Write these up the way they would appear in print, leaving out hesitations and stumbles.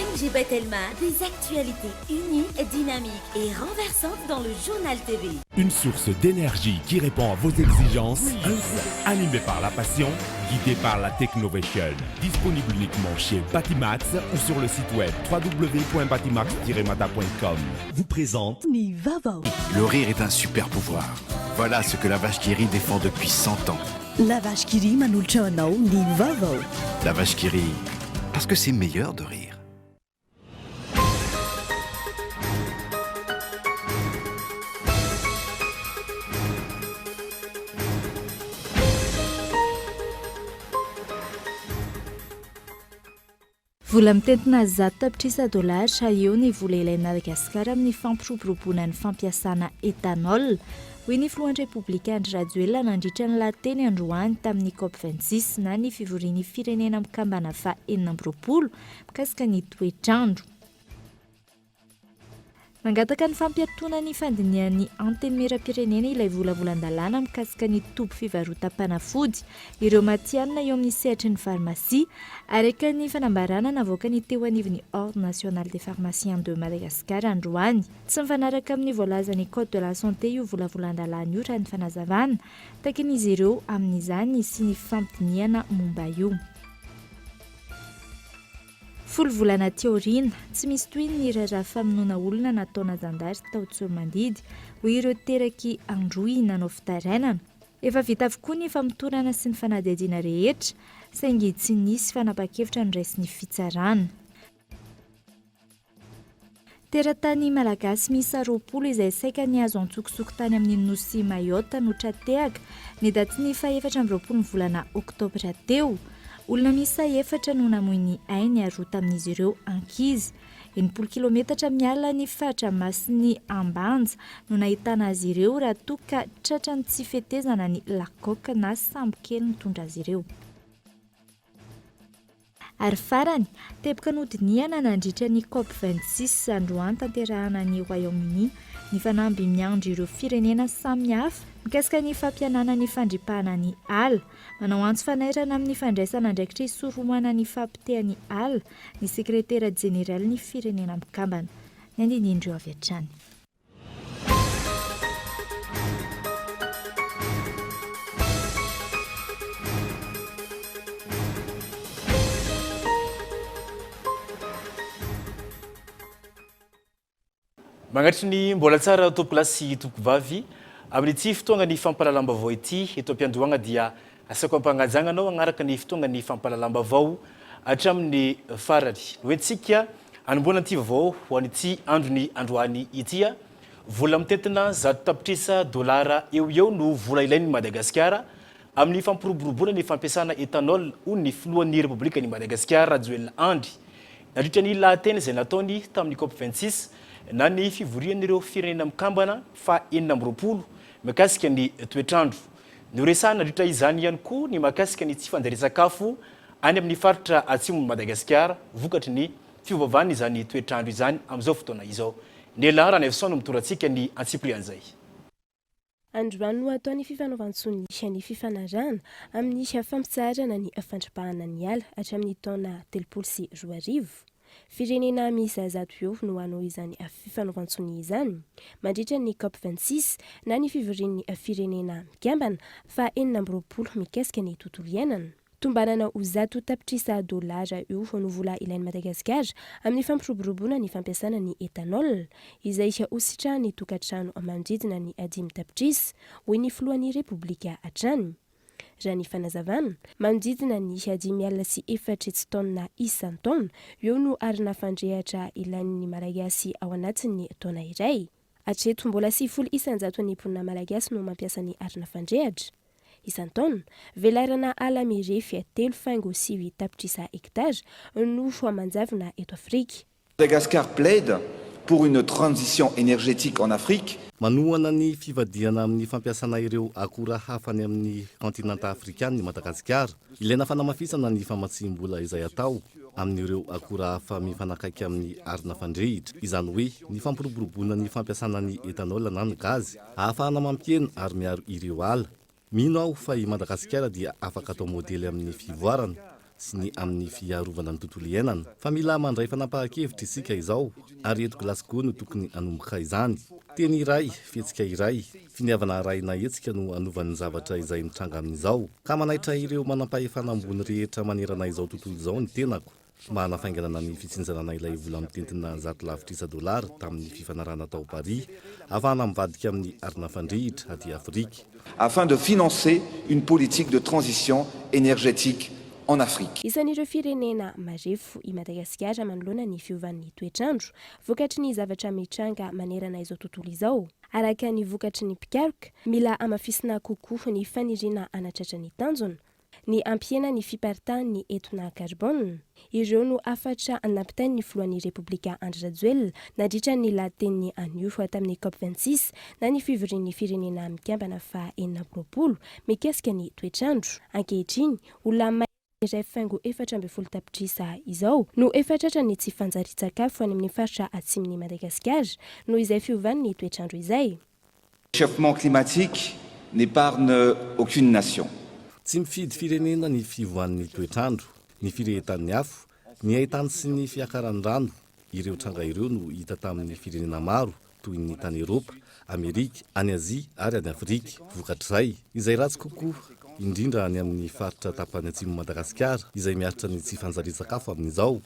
PNG Batelma, des actualités uniques, dynamiques et renversantes dans le journal TV. Une source d'énergie qui répond à vos exigences, animée par la passion, guidée par la technovation. Disponible uniquement chez Batimax ou sur le site web www.batimax-mata.com. Vous présente Nivavo. Le rire est un super pouvoir. Voilà ce que la vache qui rit défend depuis 100 ans. La vache qui rit manulcha anao Nivavo. La vache qui rit, parce que c'est meilleur de rire. Vola mitentina zato tapitrisa dolara eo ny vola ilain'ny Madagasikara amin'ny fampiroboroboana ny fampiasana etanol. Hoy ny filohan'ny Republikan'ny Rajoelina nandritra ny lateny androany tamin'ny COP26 na ny fivorian'ny firenena mikambana faha 20 mikasika ny toetrandro. Nangataka ny fampiatoana ny fandinian'ny antenimieram-pirenena ilay volavolan-dalàna mikasika ny tobo fivarotam-panafody ireo matianina eo amin'ny sehatry ny farmasia araka ny fanambarana navoaka ny teo anivon'ny Ordre National des Pharmaciens de Madagascar androany. Tsy mifanaraka amin'ny voalazan'ny Code de la Santé io volavolan-dalàna io raha ny fanazavana takin'izy ireo amin'izany sy ny fampidiniana momba io. Folo volana teoriana, tsy misy toy ny raharaha famonoana olona nataona zandary tao Tsoamandidy ho ireo teraky androy nanao fitarainana. Efa vita avokoa ny famotorana sy ny fanadihadiana rehetra, saingy tsy nisy fanapa-kevitra niraisy ny fitsarana. Teratany malagasy miisa 20 izay saika ny azo antsokosoko tany amin'ny nosy Mayotte no tratehaka ny daty ny 24 volana oktobra teo. Olona miisa 4 no namoy ny ainy ary tamin'izy ireo ankizy. 80 kilometatra miala ny faritra masin'ny Ambanja no nahitana azy ireo raha toa ka tratrany tsy fetezana ny lakoka na sambo kely nitondra azy ireo. Ary farany, teboka nodiniana nandritra ny COP26 androany tanterahana ny Royaume-Uni ny fanamby miandry ireo firenena samihafa mikasika ny fampianana ny fandripahana ny ala, manao antso fanairana amin'ny fandraisana andraikitra isorohana ny fampitehan'ny ala ny sekretera jeneraly ny firenena mikambana. Ny andinindreo avy hatrany. Magnatry ny mbola tsara tompolasy tompovavy amin'ity fotoana ny fampalalam-baovao ity eto am-piandohana dia asako ampanajana anao agnaraka ny fotoana ny fampalalam-baovao hatramin'ny farany. Noentsika anomboana ity vaovao ho an'ity androny androany ity vola mitentina zato tapitrisa dolara eo no vola ilain'ny Madagasikara amin'ny fampiroboroboana ny fampiasana etanol ho ny filohan'ny Repoblika ny Madagasikara Rajoelina Andry nandritra ny lahateny izay nataony tamin'ny COP26 na ny fivorian'ireo firenena mikambana fa 20 mikasika ny toetrandro. Noresahana nandritra izany ihany koa ny makasika ny tsy fandraisakafo any amin'ny faritra atsimon'ny Madagasikara vokatry ny fiovavan'ny izany toetrandro izany amin'izao fotoana izao. Nela raha Nefson mitorantsika ny antsiplian'izay. Androany no ataony fifanaovantsony ny fifanarahana amin'ny fampitsarana ny fandripahana ny ala hatramin'ny taona 2024. Firenena miisa 100 eo no hanao izany fifanaovantsony izany mandritra ny COP26 na ny fivorian'ny firenena mikambana fa 20 mikasika ny tontolo iainana. Tombanana ho 100 tapitrisa dolara eo no vola ilain'ny Madagasikara amin'ny fampiroboroboana ny fampiasana ny etanol izay hositra ny tokantrano manodidina ny 5 tapitrisa hoy ny filohan'ny Repoblika hatrany. Raha ny fanazavana, manodidina ny 5.4 tonna isan-taona eo no arina fandrehatra ilain'ny Malagasy ao anatin'ny taona iray. Hatreto mbola 700 ny mponina Malagasy no mampiasa ny arina fandrehatra. Isan-taona, velarana ala mirefy 3.8 tapitrisa hektara no manjavona eto Afrika. Madagascar plaide pour une transition énergétique en Afrique. Manohana ny fivadiana amin'ny fampiasana ireo akora hafany amin'ny kontinanta afrikana ny Madagasikara. Ilaina fanamafisana ny famatsim-bola izay atao amin'ireo akora hafa mifanakaiky amin'ny arina fandrehitra. Izany hoe ny fampiroboroboana ny fampiasana ny etanol na ny gazy ahafahana mampiena ary miaro ireo ala. Mino aho fa i Madagasikara dia afaka atao modely amin'ny fivoarana sy ny amin'ny fiarovana ny tontolo iainana fa mila mandray fanapahan-kevitra isika izao ary eto Glasgow no tokony hanomboka izany. Teny iray, fihetsika iray, finiavana raina hetsika no anovan'ny zavatra izay mitranga amin'izao ka manaitra ireo manam-pahefana ambony rehetra manerana izao tontolo izao ny tenako mba hanafainganana ny fitsinjanana ilay vola mitentina $100 tamin'ny fifanarana tao Paris ahafahana mivadika amin'ny arina fandrihitra aty Afrika afin de financer une politique de transition énergétique en Afrique. Isan'ireo firenena marefo i Madagasikara manoloana ny fiovan'ny toetrandro vokatry ny zavatra mitranga manerana izao tontolo izao. Araka ny vokatry ny pikaroka, mila amafisina kokoa ny faniriana anatratra ny tanjona, ny ampiena ny fiparitahan'ny entona carbone. Ireo no afatra nampitain'ny filohan'ny Repoblika Andry Rajoelina nandritra ny laten'ny anio tamin'ny COP26 na ny fivorian'ny firenena mikambana fa 40 mikasika ny toetrandro. Ankehitriny, olona iray faingo 4 tapitrisa izao no efatratra ny tsy fanjari-tsakafo any amin'ny faritra atsimon'ny Madagasikara no izay fiovan'ny toetrandro izay. Le réchauffement climatique n'épargne aucune nation. Tsy mifidy firenena ny fivoan'ny toetrandro, ny firehetan'ny afo, ny haitany sy ny fiakaran'ny rano. Ireo tranga ireo no hita tamin'ny firenena maro toy ny tany Eropa, Amerika, any Azia ary any Afrika. Vokatrizay, izay ratsy kokoa indrindra any amin'ny faritra tapany atsimo Madagasikara izay miaritra ny tsy fanjari-tsakafo amin'izao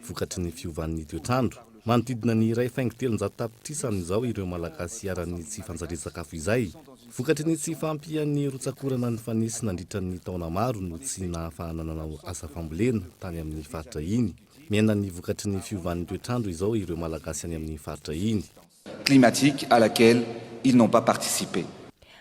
vokatry ny fiovan'ny toetrandro. Manodidina ny 1.3 tapitrisa amin'izao ireo malagasy hiaran'ny tsy fanjari-tsakafo izay. Vokatry ny tsy fampian'ny rotsakorana ny fanesy nandritra ny taona maro no tsy nahafahana nanao asa fambolena tany amin'ny faritra iny. Miaina ny vokatry ny fiovan'ny toetrandro izao ireo malagasy any amin'ny faritra iny. Climatique à laquelle ils n'ont pas participé.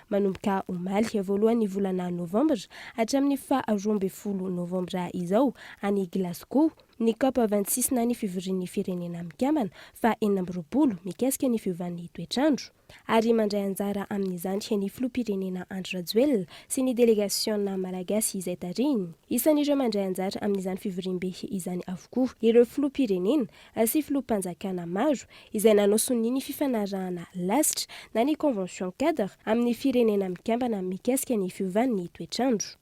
Manomboka omaly voalohan'ny volana novambra hatramin'ny 12 novambra izao any Glasgow ny COP26 na ny fivorian'ny firenena mikambana fa 40 mikasika ny fiovan'ny toetrandro. Ary mandray anjara amin'izany ny filoham-pirenena Andry Rajoelina sy ny délégation malagasy izay tariny. Isan'ireo mandray anjara amin'izany fivoriam-be izany avokoa ireo filoham-pirenena sy filoham-panjakana maro izay nanao soniny fifanarahana lasitra na ny convention cadre amin'ny firenena mikambana mikasika ny fiovan'ny toetrandro.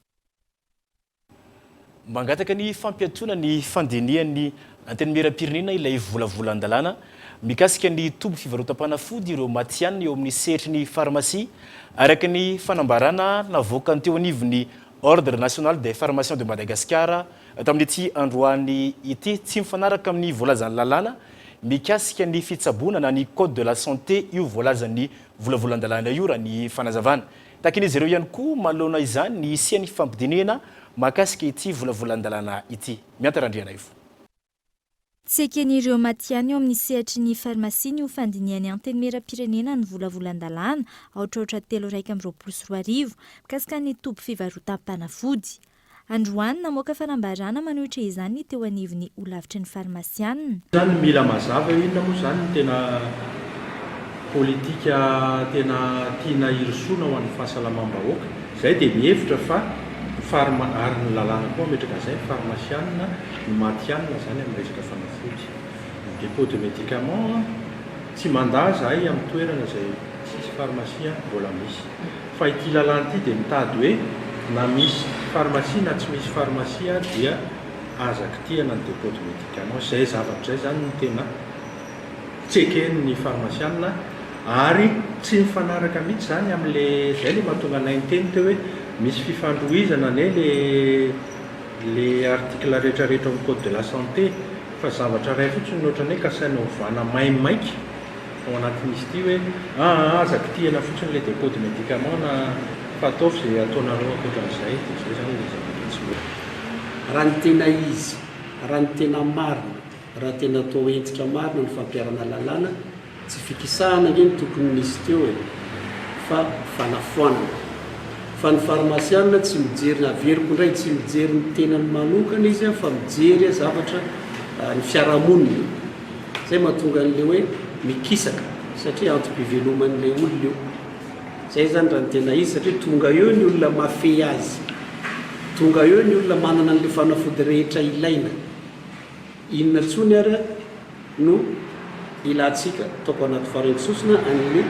Mangataka ny fampiatona ny fandinian'ny antenimieram-pirenena ilay volavolan-dalàna mikasika ny tobo fivarotam-panafody ireo matianina eo amin'ny sehatry ny pharmacie araka ny fanambarana navoaka teo anivon'ny Ordre national des pharmaciens de Madagascar tamin'ity androany ity tsy mifanaraka amin'ny voalazan'ny lalàna mikasika ny fitsaboana na ny code de la santé io voalazan'ny volavolan-dalàna io raha ny fanazavana. Takin'izy ireo ihany koa manoloana izany ny isian'ny fampidinihana makasika ity volavolan-dalàna ity. Miantarandriana io. Tseken'ireo matiany eo amin'ny sehatry ny farmasia ny fandiniany antenimieram-pirenena ny volavolan-dalàna aotraotra 324 mikasika ny tobo fivarotam-panafody. Androany namoaka fanambarana manohitra izany teo anivon'ny olavitry ny farmasianina. Zany mila mazava inona moa zany tena politika tena tiana irisona ho an'ny fahasalamam-bahoaka. Zay dia mihevitra fa ary ny lalàna koa metraka zay farmasianina ny matianina zany amin'ny resaka fanafody. Ny dépôt de médicament tsy mandà zahay amin'ny toerana zay tsisy farmasia mbola misy. Fa ity lalàna ity dia mitady hoe na misy pharmacie na tsy misy pharmacie dia aza kitihana ny dépôt de médicament. Zay zavatra zay zany no tena tseken'ny farmasianina ary tsy mifanaraka mihitsy zany amin'le zay le mahatonga anay nyteny teo hoe misy fifandrohizana ne le article rehetrarehetra amin'ny code de la santé fa zavatra ray fotsiny ohatrany hoe kasaina ovana maimaiky ao anatin'izy ity hoe aza kitihana fotsiny le dépôt de médicament na fataovy zay ataonareo ankoatran'izay zay zany le zavatra. Raha ny tena izy, raha ny tena marina, raha tena atao entitra marina ny fampiarana lalàna, tsy fikisahana ingeny tokony nisy teo fa fanafoanana. Fa ny farmasianina tsy mijery averiko indray tsy mijery ny tenany manokana izy fa mijery zavatra ny fiarahamonina. Zay mahatonga an'le hoe mikisaka satria antom-piveloman'le olona io. Zay zany raha ny tena izy satria tonga eo ny olona mafy azy. Tonga eo ny olona manana an'le fanafody rehetra ilaina. Inona tsony ary no ilatsika ataoko anaty farantsosina an'le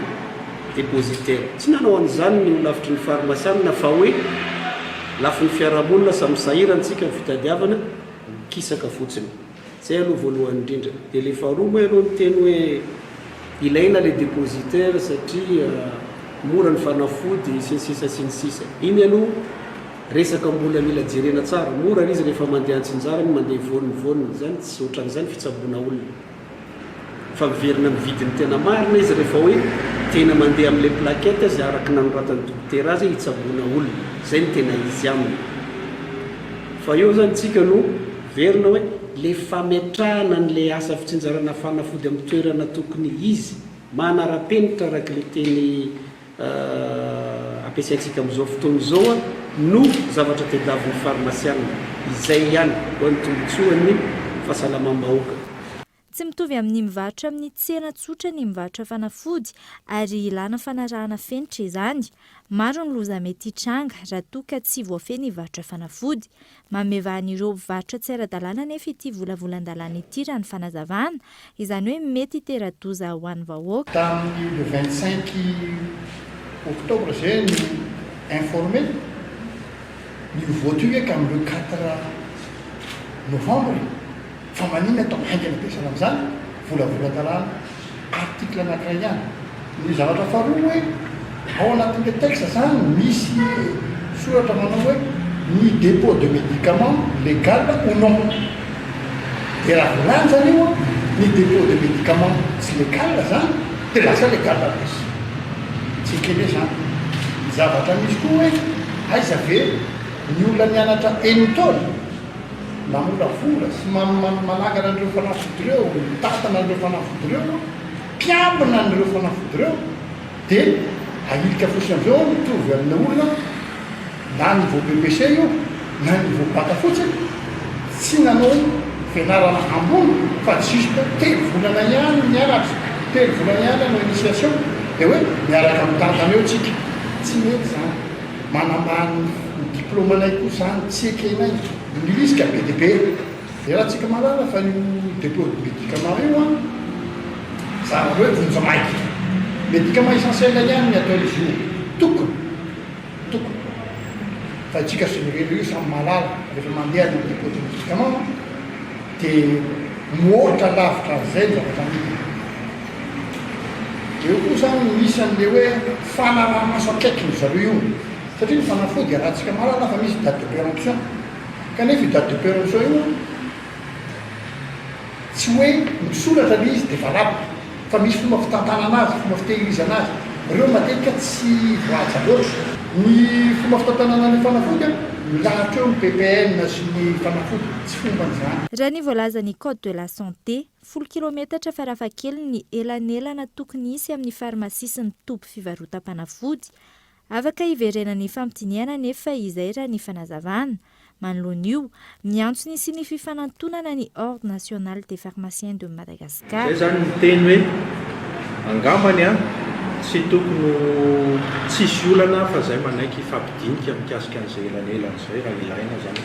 dépositaire. Tsy nanao an'izany ny olavitry ny farmasianina fa hoe lafiny fiarahamonina samysahirantsika ny fitadiavana kisaka fotsiny zay aloha voalohany indrindra dia le faharoa moa aloha ny teny hoe ilaina le dépositaire satria mora ny fanafody sinisisa sinisisa iny aloha resaka mbola mila jerena tsara mora izy rehefa mandeha antsinjara ny mandeha vonivoniny zany tsy ohatran'izany fitsaboana olona fa miverina amin'ny vidiny tena marina izy rehefa hoe tena mandeha amin'ilay plaquette zay araka nanoratany dokotera azy hitsaboana olona zay ny tena izy aminy fa eo zany tsika no verina hoe le fametrahana n'le asa fitsinjarana fanafody amin'ny toerana tokony izy manara-penitra araka le teny ampiasaintsika amin'izao fotoana izao no zavatra tediavin'ny farmasiana izay ihany ho an'ny tombotsoan'ny fahasalamam-bahoaka. Tsy mitovy amin'ny mivarotra amin'ny tsena tsotra ny mivarotra fanafody ary ilana fanarahana fenitra izany. Maro ny loza mety hitranga raha toa ka tsy voafeny hivarotra fanafody. Mamevahan'ireo mpivarotra tsy ara-dalàna nefa ity volavolan-dalàna ity raha ny fanazavana izany hoe mety hitera-doza ho an'ny vahoaka. Tamin'ny le 25 octobre zay ny informé ny voature ka amin'ny le 4 novembre fa manina atao haingana ampiasana amin'izany volavolan-dalàna article anankiray ihany ny zavatra faharoa hoe ao anatin'le texte zany misy soratra manao hoe ny dépôt de médicament légal ou non dia raha volany zany io ny dépôt de médicament tsy légal zany dia lasa légal misy tsy kely zany zavatra misy koa hoe aiza ve ny olona mianatra enitôly namola vola sy manangana an'ireo fanafody ireo mitatana an'ireo fanafody ireo mpiambina an'ireo fanafody ireo dia ahilika fosiny am'izao mitovy amina olona na niveau BBC io na niveau baka fotsiny tsy nanao fianarana ambony fa juste telo volana ihany mianatra telo volana ihany anao initiation dia hoe miaraka mitantana eo tsika tsy mety zany manambany diplôme anay koa zany tsy ekenay milisika be dia be dia raha tsika malala fa ny dépôt de médicament io zany hoe vonjamaiky médicament essentiel ihany ny atao izy io tokony fa tsika générel io samy malala rehefa mandeha ny dépôt de médicament dia mihoatra lavitra zay ny zavatra mity eo koa zany misy an'le hoe fanarahamaso akaikiny zareo io satria ny fanafody raha tsika malala fa misy date de péremption kanefa io date de péremption io tsy hoe misoratra le izy dia valabo fa misy fomba fitantana anazy fomba fitehirizana azy ireo matetika tsy voaja loatra ny fomba fitantanana ny fanafody milahatra eo ny ppn sy ny fanafody tsy fomba n'izany. Raha ny voalazan'ny code de la santé 10 kilometatra farafahakeliny ny elanelana tokony hisy amin'ny farmasia sy ny tompy fivarotam-panafody afaka hiverenany fampitiniana nefa izay raha ny fanazavana. Manoloan'io miantso ny sy ny fifanantonana ny ordre national des pharmaciens de Madagascar. Zay zany ny teny hoe angambany tsy tokony tsisy olana fa zay manaiky fampidinika mikasika an'izay elanelana zay raha ilaina zany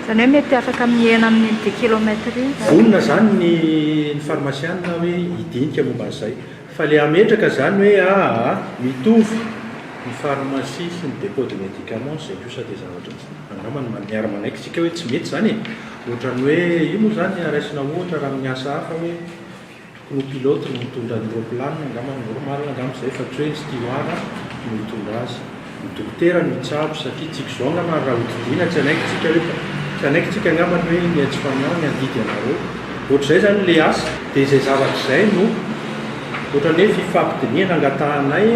zany hoe mety afaka mihena amin'ny 10 kilometra vonona zany ny pharmaciana hoe hidinika momba an'izay fa le ametraka zany hoe mitovy ny pharmacie sy ny dépôt de médicament zay kosa dia zavatra angambany miara manaiky tsika hoe tsy mety zany ohatrany hoe io moa zany araisina ohatra raha miasa hafa hoe no pilote no mitondra ny roplanina angambany normal angamba zay fa tsy hoe ny steward no mitondra azy ny dokotera no mitsabo satria tsika zao angamba raha hotidina tsy anaiky tsika angambany hoe ny aitsifaniao ny andidy anareo ohatr'izay zany le asa dia izay zavatra izay no ohatrany hoe fifampidiniana angatahanay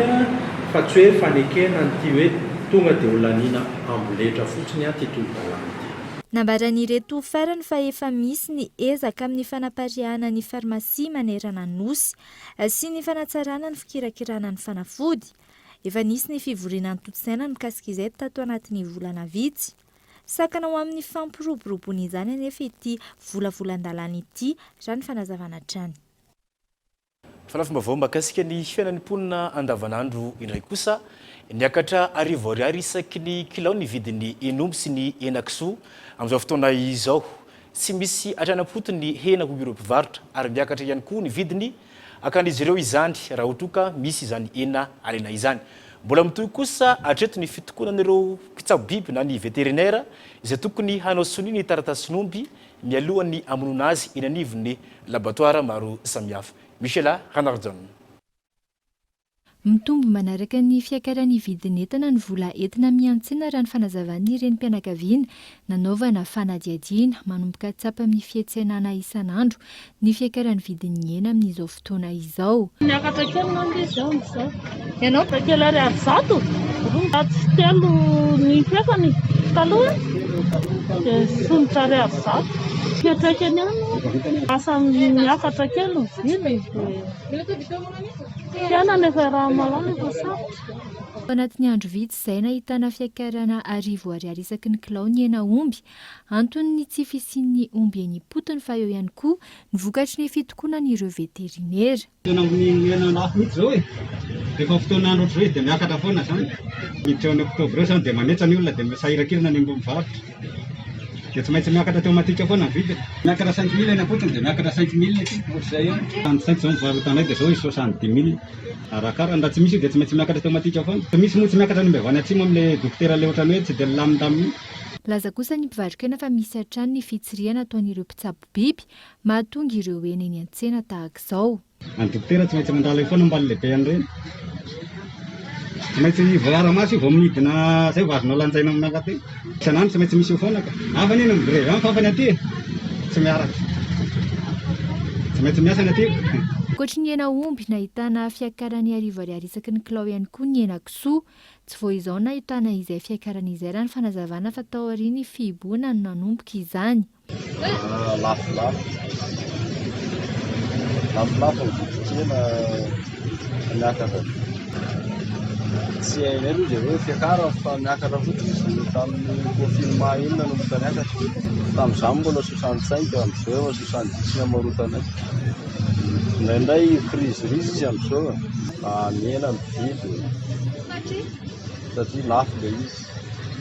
fa tsy hoe fanekena nyty hoe tonga dia olaniana amboletra fotsiny ty tolo-dalàna ty. Nambaran'ireto farany fa efa misy ny ezaka amin'ny fanapariahana ny farmasia manerana nosy sy ny fanatsarana ny fikirakirana ny fanafody. Efa nisy ny fivoriana ny totosaina mikasika izay tato anatin'ny volana vitsy. Sakana ho amin'ny fampiroboroboana izany anefa ity volavolan-dalàna ity raha ny fanazavana trany. Fanafom-bavao makasika ny fiainan'ny mponina andavanandro indray kosa niakatra arivo ariary isaky ny kilao ny vidin'ny enomby sy ny henan-kisoa amin'izao fotoana izao tsy misy atranam-poto ny hena ho ireo mpivarotra ary miakatra ihany koa ny vidiny akan'izy ireo izany raha ohatra ka misy izany hena alaina izany Mbola mitohy kosa atreto ny fitokonan'ireo mpitsabo biby na ny vétérinaire izay tokony hanao soni ny taratasin'omby mialohan'ny amonona azy eny anivon'ny laboratoire maro samihafa. Michela Ranardon. Mitombo manaraka ny fiakaran'ny vidin'entana ny vola entina miantsena raha ny fanazavan'ny renim-pianakaviana nanaovana fanadihadiana manomboka tsapa amin'ny fiantsenana isan'andro ny fiakaran'ny vidin'ny hena amin'izao fotoana izao. Miakatra kely nandry izao amin'izao. Ianao bakely ariary zato, tsy telo ny fiakany taloha dia sonitra ariary zato. Fiatraikany ihany asa miakatra kely ny vidy. Fiana nefa raha malala efa sarotra. Anatin'ny andro vitsy izay nahitana fiakarana 10,000 isaky ny kilao ny hena omby, antony tsy fisian'ny omby eny potony fa eo ihany koa ny vokatry ny fitokonan'ireo vétérinaire. Tena amin'ny hena lafo mihitsy zao e. Rehefa fotoan'andro ohatry hoe dia miakatra foana zany. Miditra ao amin'ny oktobra zany dia mametsa ny olona dia sahirankirana ny ambony mivarotra. Dia tsy maintsy miakatra teo matika foana ny vidiny. Miakatra 5 000 eny apotony dia miakatra 5 000 aty ohatr'izay eo.Any 5 zao mivarotanay dia zao izy 70 000. Arakara raha tsy misy dia tsy maintsy miakatra teo matika foana. Misy moa tsy miakatra ny mbevany atsimo amin'ilay dokotera le ohatrany hoe tsy dia milamindaminy. Laza kosa ny mpivarotra fa misy hatrany ny fitsiriana ataon'ireo mpitsabo biby mahatonga ireo eny eny an-tsena tahaka izao. Any dokotera tsy maintsy mandala foana mbaly lehibe an'ireny. Tsy maintsy voara-maso vao midina zay vao azonao lanjaina aminaka aty. Isan'andro tsy maintsy misy foana ka. Hafa neny amin'ny grevy fa afany aty tsy miaraka. Tsy maintsy miasa ny aty. Ankoatry ny hena omby nahitana fiakarany 10,000 isaky ny kilao ihany koa ny hena kisoa. Tsy vao izao nahitana izay fiakaran'izay raha ny fanazavana fa tao aoriany fihiboana no nanomboka izany. Lafolafo ny vidin-kena miakatra. Tsy hainay aloha dia hoe fiakara fa miakatra fotsiny izy tamin'ny confinement iny nanomboka niakatra. Tamin'izany mbola 65 amin'izao 70 amarotanay. Indraindray crise izy amin'izao mihena mividy satria lafo ilay izy.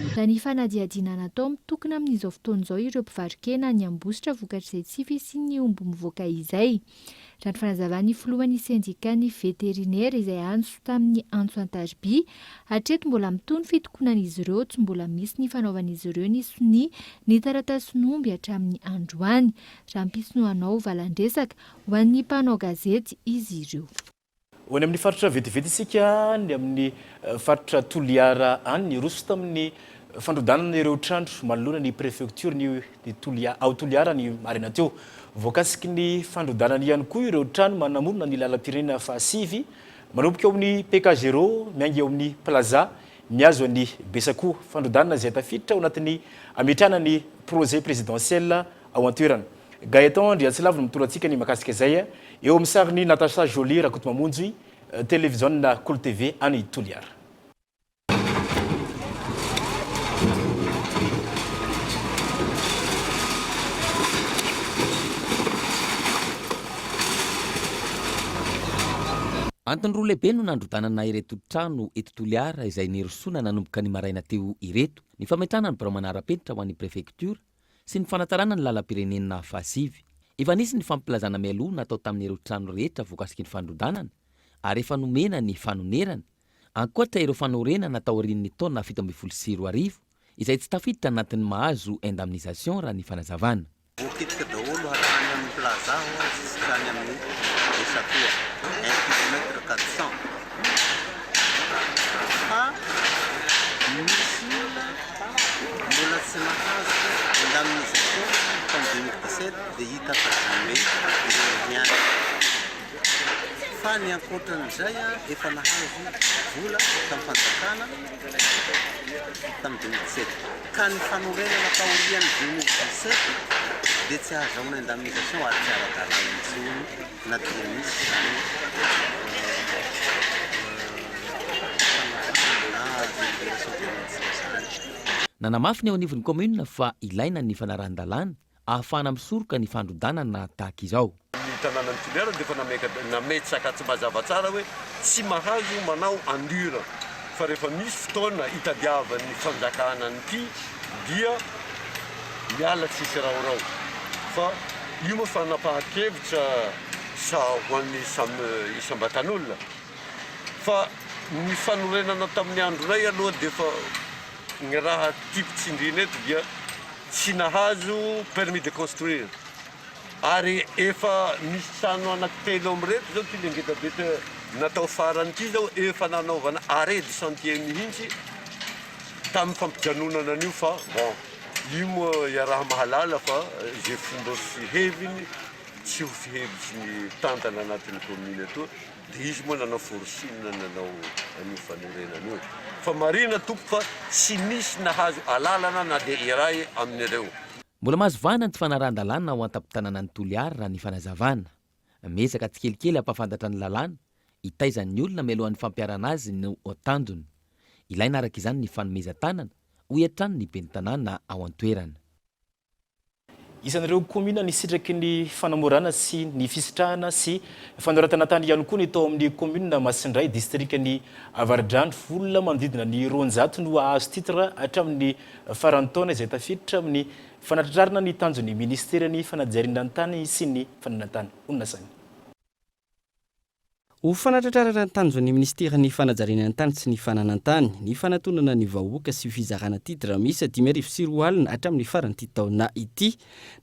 Raha ny fanadihadiana natao mitokana amin'izao fotoan'izao ireo mpivarokena ny ambositra vokatr'izay tsy fisian'ny omby mivoaka izay. Raha ny fanazavan'ny filohan'ny sendika ny vétérinaire izay antso tamin'ny antso Antarby, hatreto mbola mitony fitokonan'izy ireo tsy mbola misy ny fanaovan'izy ireo ny soni ny taratasin'omby hatramin'ny androany. Raha mpisino anao valandresaka ho an'ny mpanao gazety izy ireo. Ho any amin'ny faritra vetivety isika ny amin'ny faritra Toliara any roso tamin'ny fandrodanana ireo trandro manoloana ny préfecture ny Toliara ny marina teo. Voakasiky ny fandrodanana ihany koa ireo trano manamorona ny lalam-pirenena fahasivy manomboka eo amin'ny PK0 miangy eo amin'ny Plaza miazo ny Besako. Fandrodanana izay tafiditra ao anatin'ny ametrahana ny projet présidentiel ao an-toerana. Gaëtan Andriatsilavy mitorantsika ny makasika izay eo amin'ny sariny Natasha Jolie rakoto mamonjy télévision na Cool TV any Toliara. Antony roa lehibe no nandrodanana ireto trano eto Toliara izay nirosoana nanomboka ny maraina teo ireto. Ny fametrahana ny birao manara-penitra ho an'ny préfecture sy ny fanatarana ny lalam-pirenena fahasivy. Efa nisy ny fampilazana mialoha natao tamin'ireo trano rehetra voakasiky ny fandrodanana ary efa nomena ny fanonerana. Ankoatra ireo fanorenana natao aorian'ny taona 720 izay tsy tafiditra anatin'ny mahazo indemnisation raha ny fanazavana. Voakitika daholo hatrany amin'ny plaza juskany amin'ny Besako 1 km 400 fa misy mbola tsy nahazo indemnisation tamin'ny 2017 dia hita fa jamais ireny fa ny ankoatran'izay efa nahazo vola tamin'ny fanjakana tamin'ny 2017 ka ny fanorenana taorian'ny 2017 dia tsy ahazoana indemnisation ary tsy ara-dalàna intsony na dia misy zany Nanamafy ny ao anivon'ny commune fa ilaina ny fanarahan-dalàna ahafahana misoroka ny fandrodanana tahaka izao. Ny tanànan'ny Toliara dia efa nametsaka tsy mazava tsara hoe tsy mahazo manao andura fa rehefa misy fotoana hitadiavan'ny fanjakana an'ity dia miala tsisy raorao fa io moa fanapahan-kevitra sa ho an'ny isam-batan'olona fa ny fanorenana tamin'ny andronay aloha dia efa ny raha tiako tsindrina eto dia tsy nahazo permis de construire ary efa misy trano anankitelo amreto zao ty lengetabe natao farany ity zao efa nanaovana arrêt de chantier mihitsy tamin'ny fampijanonana an'io fa bon io moa raha mahalala fa zay fomba fiheviny tsy ho fihevitsy ny tantana anatin'ny commune ato dia izy moa nanao forcine nanao an'io fanorenana io fa marina tompo fa tsy misy nahazo alalana na dia iray amin'ireo. Mbola mahazo vana ny fanarahan-dalàna ao an-tampon-tanàna ny Toliara raha ny fanazavana. Mesaka tsikelikely hampafantatra ny lalàna, hitaizan'ny olona mialohan'ny fampiarana azy no atandony. Ilaina araka izany ny fanomezan-tanana ho hiatrany ny ben'ny tanàna ao an-toerana. Isan'ireo komina ny sitraky ny fanamorana sy ny fisitrahana sy fanoratana tany ihany koa ny tao amin'ny komina Masindray distrikany Avaradrano volona manodidina ny 200 no ahazo titre hatramin'ny faran'ny taona izay tafiditra amin'ny fanatratrarana ny tanjon'ny ministerany fanajariana ny tany sy ny fananantany. Onasany. Ho fanatratrarana ny tanjon'ny ministerany fanajariana ny tany sy ny fananantany, ny fanatonana ny vahoaka sy fizarana titre misy 5,4 alina hatramin'ny faran'ity taona ity.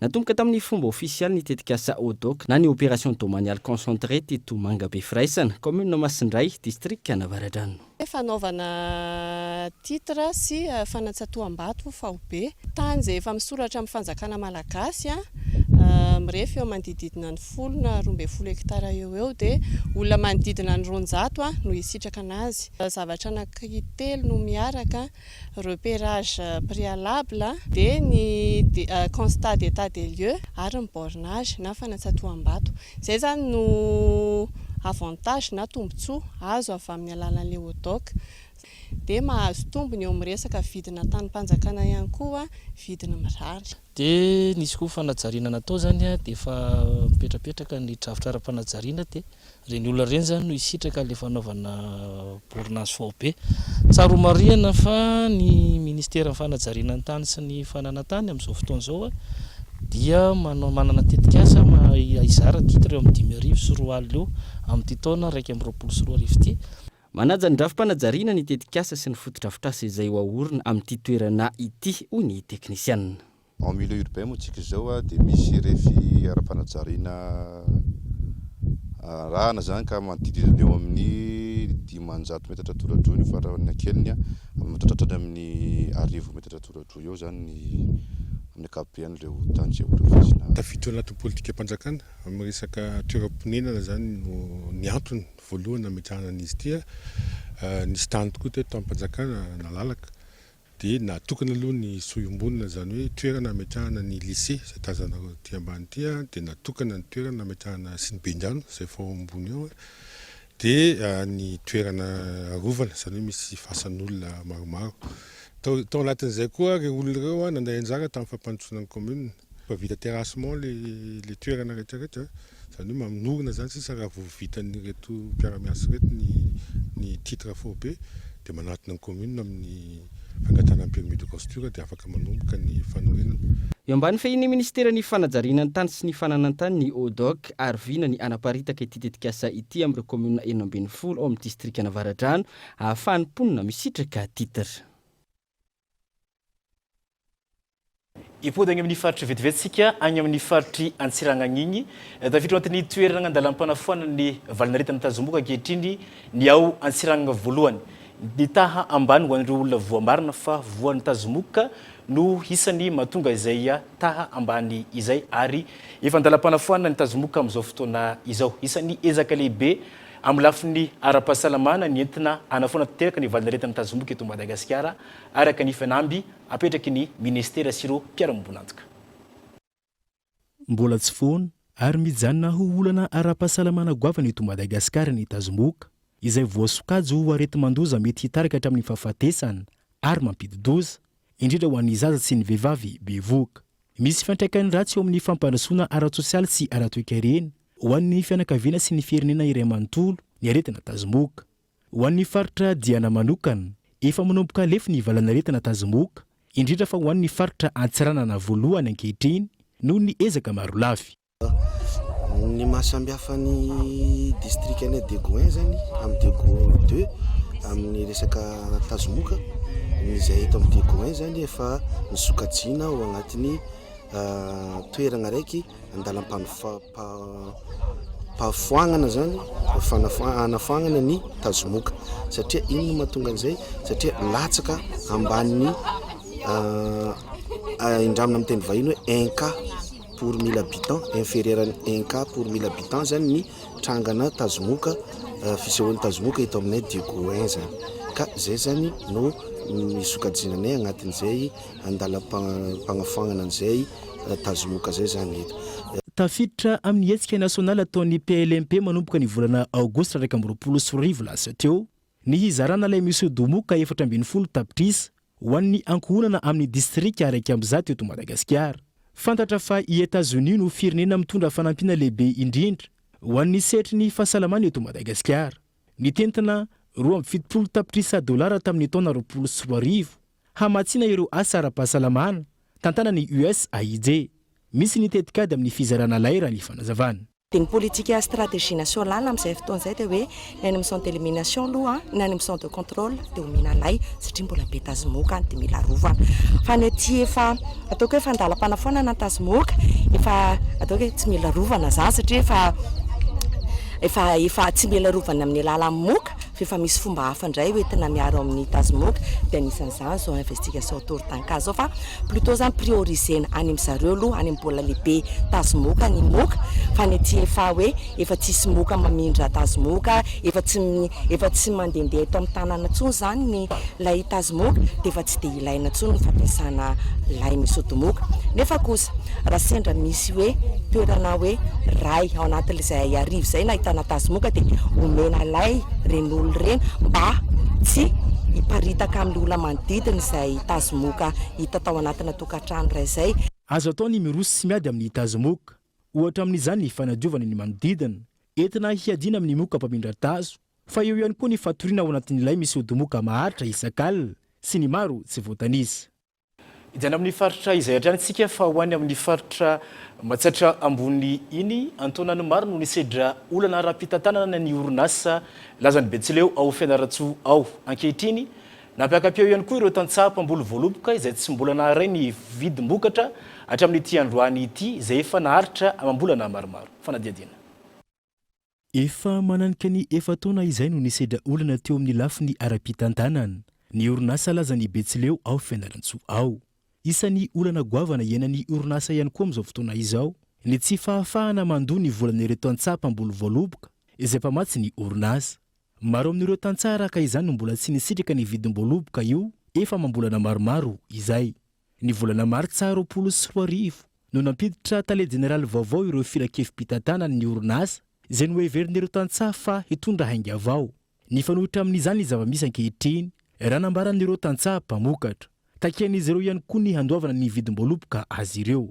Natomboka tamin'ny fomba ofisialy ny tetikasa ODOC na ny opération domaniale concentrée teto Mangabe Firaisana, commune Masindray, district Avaradrano. Fanaovana titre sy fanatsatoam-bato faobe tany zay efa misoratra amin'ny fanjakana malagasy mirefy eo manodididina ny 10 hektara eo dia olona manodidina ny 200 no hisitraka anazy. Zavatra anankitelo no miaraka, repérage préalable dia ny constat d'état des lieux ary ny bornage na fanatsatoam-bato. Zay zany no avantage na tombotsoa azo avy amin'ny alalan'ilay ODOC. Dia mahazo tombony eo miresaka vidina tany-panjakana ihany koa, vidina mirary. Dia nisy koa fanajariana natao zany dia efa mipetrapetraka ny drafitra ara-panajariana dia reny olona reny zany no hisitraka ilay fanaovana bornage faobe. Tsaro marihana fa ny ministera fanajariana ny tany sy ny fananantany amin'izao fotoana izao dia manana tetikasa izara titre eo amin'ny 5,4 alina eo amin'ity taona 1,24 ity. Manaja ny drafim-panajariana ny tetikasa sy ny fotodrafitrasa izay ho ahorina amin'ity toerana ity hoy ny teknisianina. En milieu urbain moa tsika izao dia misy refy ara-panajariana rahana zany ka manodidina eo amin'ny 500 metatra toradroa ny farany keliny mahatratra amin'ny 1000 metatra toradroa eo zany amin'ny ankapobeny ireo tany zay orofisina. Tafiditra anatin'ny politika mpanjakana amin'ny resaka toeram-ponenana zany no ny antony voalohany ametrahana an'izy ity. Nisy tany tokoa teto tamin'ny mpanjakana nalalaka dia natokana aloha ny sohim-bonina zany hoe toerana ametrahana ny lycée izay tazana ty ambany ity dia natokana ny toerana ametrahana Sinibendrano izay fao ambony eo dia ny toerana arovana zany hoe misy fasan'olona maromaro. Tao anatin'izay koa ireo olona ireo nanday anjara tamin'ny fampandrosoana ny commune mba vita terrassement le toerana rehetrarehetra zany hoe manorina zany sisa raha vao vitan'ny reto mpiara-miasa reto ny titre faobe dia manatona ny commune amin'ny fangatana ny permis de construire dia afaka manomboka ny fanorenana. Eo ambany fehiny ministerany fanajariana ny tany sy ny fananantany ny ODOC ary vina ny anaparitaka ity tetikasa ity amin'ireo commune 12 ao amin'ny district Avaradrano ahafahany mponina misitraka titre. Ipody any amin'ny faritry vetivetsika any amin'ny faritry Antsiragnan'igny tafiditra anatin'ny toerana andalam-panafoana ny valinaretana tazomoka ankehitriny ny ao Antsiragna voalohany. Ny taha ambany ho an'ireo olona voamarina fa voan'ny tazomoka no isan'ny mahatonga izay taha ambany izay ary efa andalam-panafoana ny tazomoka amin'izao fotoana izao. Isan'ny ezaka lehibe amin'ny lafiny ara-pahasalamana ny entina anafoana tanteraka ny valinaretana tazomoka eto Madagasikara araka ny fanamby apetraky ny ministera sy ireo mpiara-miombonantoka. Mbola tsy foana ary mijanona ho olana ara-pahasalamana goavana eto Madagasikara ny tazomoka izay voasokajy ho areti-mandoza mety hitarika hatramin'ny fahafatesana ary mampidi-doza indrindra ho an'ny zaza sy ny vehivavy bevoka. Misy fiantraikany ratsy eo amin'ny fampandrosoana ara-tsosialy sy ara-toe-karena ho an'ny fianakaviana sy ny firenena iray manontolo ny aretina tazomoka. Ho an'ny faritra Diana manokana efa manomboka lefy ny valanaretana tazomoka indrindra fa ho an'ny faritra Antsiranana voalohany ankehitriny noho ny ezaka maro lafy. Ny mahasambihafa ny district anay Degoin zany amin'ny Degoin 2 amin'ny resaka tazomoka izay eto amin'ny Digoin zany efa nisokajiana ao agnatin'ny toerana raiky andalam-pahafoagnana zany anafoagnana ny tazomoka satria ino no mahatonga an'izay satria latsaka ambanin'ny indramina amin'ny teny vahiny hoe 1 cas pour 1000 habitants inférieur à 1 cas pour 1000 habitants zany ny trangana tazomoka fisehoan'ny tazomoka eto aminay Digoin zany ka zay zany no misokajinanay agnatin'izay andalam-pagnafoagnana an'izay tazomoka zay zany eto. Tafiditra amin'ny hetsika nasionala ataon'ny PLMP manomboka ny volana aogositra 2020 lasa teo ny hizarana ilay misy domoka 440 tapitrisa ho an'ny ankohonana amin'ny distrika araiky am'zato eto Madagasikara. Fantatra fa i États-Unis no firenena mitondra fanampina lehibe indrindra ho an'ny setry ny fahasalamana eto Madagasikara. Ny tentina 270 tapitrisa dolara tamin'ny taona 2020 hamatsiana ireo asa ara-pahasalamana tantanan'ny USAID. Misy ny tetikady amin'ny fizarana laira ny fanazavana. Ny politika stratégie nationale amin'izay fotoana izay dia hoe ny any amin'ny centre d'élimination aloha ny any amin'ny centre de contrôle dia omena lay satria mbola be tazomoka dia mila rovana. Fa ny aty efa ataoko hoe efa andalam-panafoanana tazomoka efa ataoko hoe tsy mila rovana zany satria efa tsy mila rovana amin'ny alalan'ny moka fa misy fomba hafa indray hoentina miaro amin'ny tazomoka dia anisan'izany zao investigation autour d'un cas zao fa plutôt zany priorisena any amin'zareo aloha any amin'ny mbola lehibe tazomoka ny moka fa ny aty efa hoe efa tsisy moka mamindra tazomoka efa tsy mandehandeha eto amin'ny tanàna intsony zany ny lay tazomoka dia efa tsy dia ilaina intsony ny fampiasana lay misy domoka. Nefa kosa raha sendra misy hoe toerana hoe ray ao anatin'izay arivo zay na ahitana tazomoka dia omena lay ren'olo reny mba tsy hiparitaka amin'ny olona manodidina izay tazomoka hita tao anatina tokantrano ray izay. Azo atao ny miroso sy miady amin'ny tazomoka ohatra amin'izany ny fanadiovana ny manodidina entina hiadiana amin'ny moka mpamindra tazo fa eo ihany koa ny fatoriana ao anatin'ilay misy domoka maharitra isan-kalina sy ny maro tsy voatanisa. Idana amin'ny faritra izay atrantsika fa ho any amin'ny faritra matsatra ambony iny antonany maro no nisedra olana ara-pitantanana ny orinasa lazany Betsileo ao Fianaratsoa ao ankehitriny nampiakapia ihany koa ireo tantsapa mbola voaloboka izay tsy mbola naharay ny vidim-bokatra hatramin'ity androany ity izay efa naharitra amam-bolana maromaro. Fanadiadiana. Efa mananika ny efataona izay no nisedra olana teo amin'ny lafiny ara-pitantanana ny orinasa lazany Betsileo ao Fianaratsoa ao. Isan'ny olana goavana ienan'ny orinasa ihany koa amin'izao fotoana izao ny tsy fahafahana mandoa ny volan'ireo tantsapa mbola voaloboka izay mpamatsy ny orinasa. Maro amin'ireo tantsara araka izany no mbola tsy nisitraka ny vidim-boaloboka io efa mambolana maromaro izay. Ny volana Martsa 2020 no nampiditra tale jeneraly vaovao ireo firakefim-pitantanana ny orinasa izay no heverin'ireo tantsara fa hitondra hainga avao. Ny fanohitra amin'izany ny zava-misy ankehitriny raha nambaran'ireo tantsara mpamokatra. Takian'izy ireo ihany koa ny handoavana ny vidim-boaloboka azy ireo.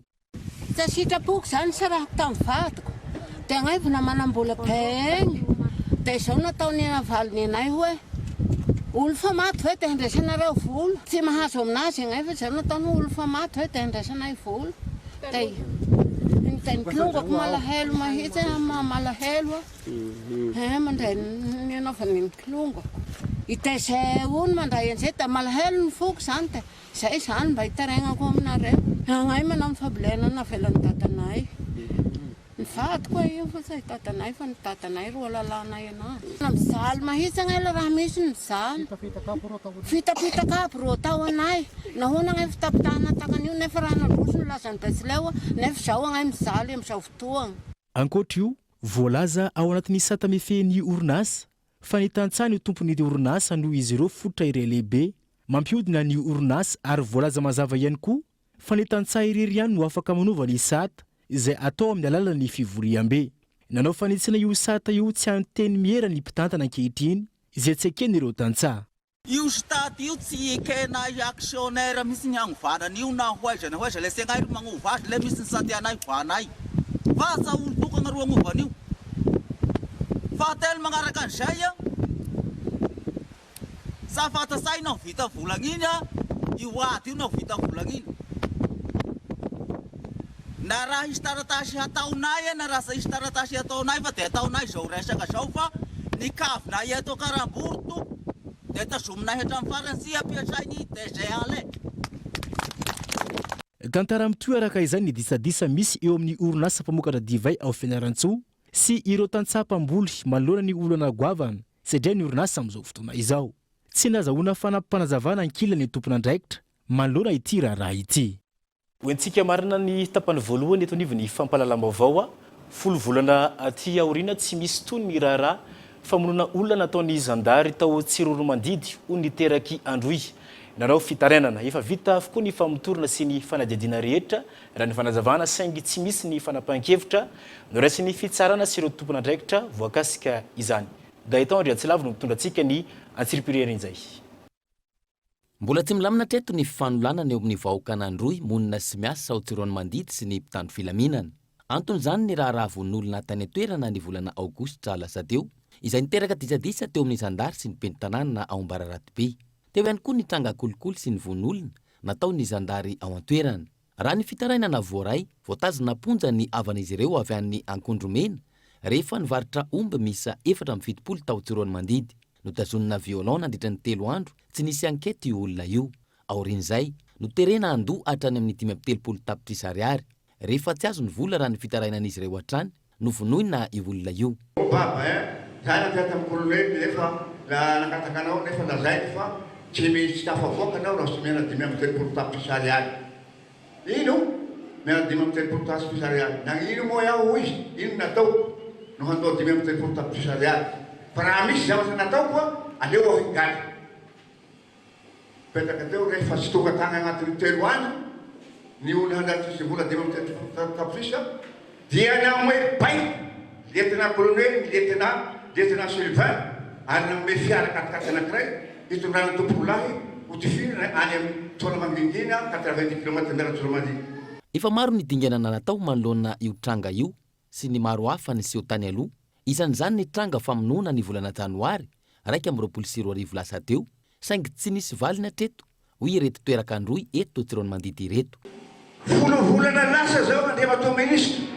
Tsy sitrapoko zany sy raha tamin'ny vadiko dia agnaivina manam-bola pegny dia izao nataony avalony anay hoe olo fa maty hoe dia andraisanareo vola tsy mahazo aminazy agnaiva izao nataony olo fa maty hoe dia andraisanay vola dia niklongako malahelo mahitsy malahelo mandray ny anaovany niklongako itezay ony mandray an'izay da malahelo ny foko zany da izay zany mba hitarainako aminareo agnay manao ny fabolena navelany dadanay ny vadiko io fa tsy dadanay fa ny dadanay roa lalanay anazy na mizaly mahitsy agnay la raha misy ny mizaly fitapitakapo ro atao anay nahoana agnay fitapitahana takan'io nefa raha nandroso no lazany Betsileo nefa izao agnay mizaly amin'izao fotoana. Ankoatra io voalaza ao anatin'ny satamefehin'ny orinasa fa ny tantsany io tompon'ny orinasa noho izy ireo fototra iray lehibe mampiodina ny orinasa ary voalaza mazava ihany koa fa ny tantsara irery ihany no afaka manova ny sata izay atao amin'ny alalan'ny fivoriam-be. Nanao fanitsina io sata io tsy anteny mihera ny mpitantana ankehitriny izay tsy eken'ireo tantsara. Io stade io tsy ekena actionnaire misy ny agnovana io na hoaiza le segnay ro magnova azy le misy ny sady anay vanay fa sa olo tokana ro agnovana io fahatelo magnaraka an'izay sa fatasainao vita volagna iny io ady io nao vita volagna iny na raha hisy taratasy ataonay na raha hisy taratasy ataonay fa dia ataonay zao resaka zao fa ny kavinay eto Karamborto dia tazomina hetra amin'ny farany sy ampiasainy DGL. Tantara mitoy araka izany ny disadisa misy eo amin'ny orinasa mpamokatra divay ao Fianarantsoa sy ireo tantsapam-boly manoloana ny olana goavana satria ny orinasa amin'izao fotoana izao. Tsy nazahoana fanampanazavana ankilany ny tompon'andraikitra manoloana ity raharaha ity. Hoentsika marina ny tapany voalohany eto anivon'ny fampalalam-baovao, folo volana aty aoriana tsy misy tony ny raharaha famonoana olona nataony zandary tao Tsiroromandidy ho niteraky androy. Narao fitarenana efa vita avokoa ny famotorana sy ny fanadihadiana rehetra raha ny fanazavana saingy tsy misy ny fanapahan-kevitra no raisy ny fitsarana sy ireo tompon'andraikitra voakasika izany. Gaëtan Andriatsilavy no mitondratsika ny antsiripiriera inzay. Mbola tsy milamina treto ny fanolanana eo amin'ny vahoaka an'Androy monina sy miasa ao Tsiroromandidy sy ny mpitandro filaminana. Antony zany ny raharaha von'olona tany an-toerana ny volana aogositra lasa teo izay niteraka disadisa teo amin'ny zandary sy ny mpenitranana ao Ambararaty. Teo ihany koa ny tranga kolikoly sy ny von'olona natao ny zandary ao an-toerana. Raha ny fitarainana voaray voatazona ponja ny avan'izy ireo avy an'ny Ankondromena rehefa nivarotra omby misa 470 tao Tsiroromandidy. Notazonina violon nandritra ny 3 andro tsy nisy ankety io olona io. Aorian'izay noterena andoha hatrany amin'ny 530 tapitrisa ariary. Rehefa tsy azo ny vola raha ny fitarainan'izy ireo hatrany no vonoina io olona io. Zana ty amin'ny kolonely nefa nakatakanao nefa lazainy fa tsy misy tafavoaka anao raha sy mena 530 tapitrisa ariary. Ino? Mena 530 tapitrisa ariary. Nagnino moa iaho ho izy? Ino natao? No handao 530 tapitrisa ariary. Fa raha misy zavatra natao koa, aleo aho higaly. Petaka teo rehefa tsy tonga tagny agnatin'ny 3 andro, ny olona handatsy vola 530 tapitrisa, dia namoe bay, lieutenant colonel, lieutenant Sylvain, ary nanome fiara 4x4 anankiray, hitondrana tompolahy, Otifiny any amin'ny Tsôlamangingina 90 km Tsôlamangingina. Efa maro ny dinganana natao manoloana io tranga io sy ny maro hafa ny seho tany aloha. Isan'izany ny tranga famonoana ny volana janoary 2024 lasa teo, saingy tsy nisy valina treto hoy ireto toeraka androy eto Tsiroromandidy ireto. Volana lasa zao mandeha atao ministre.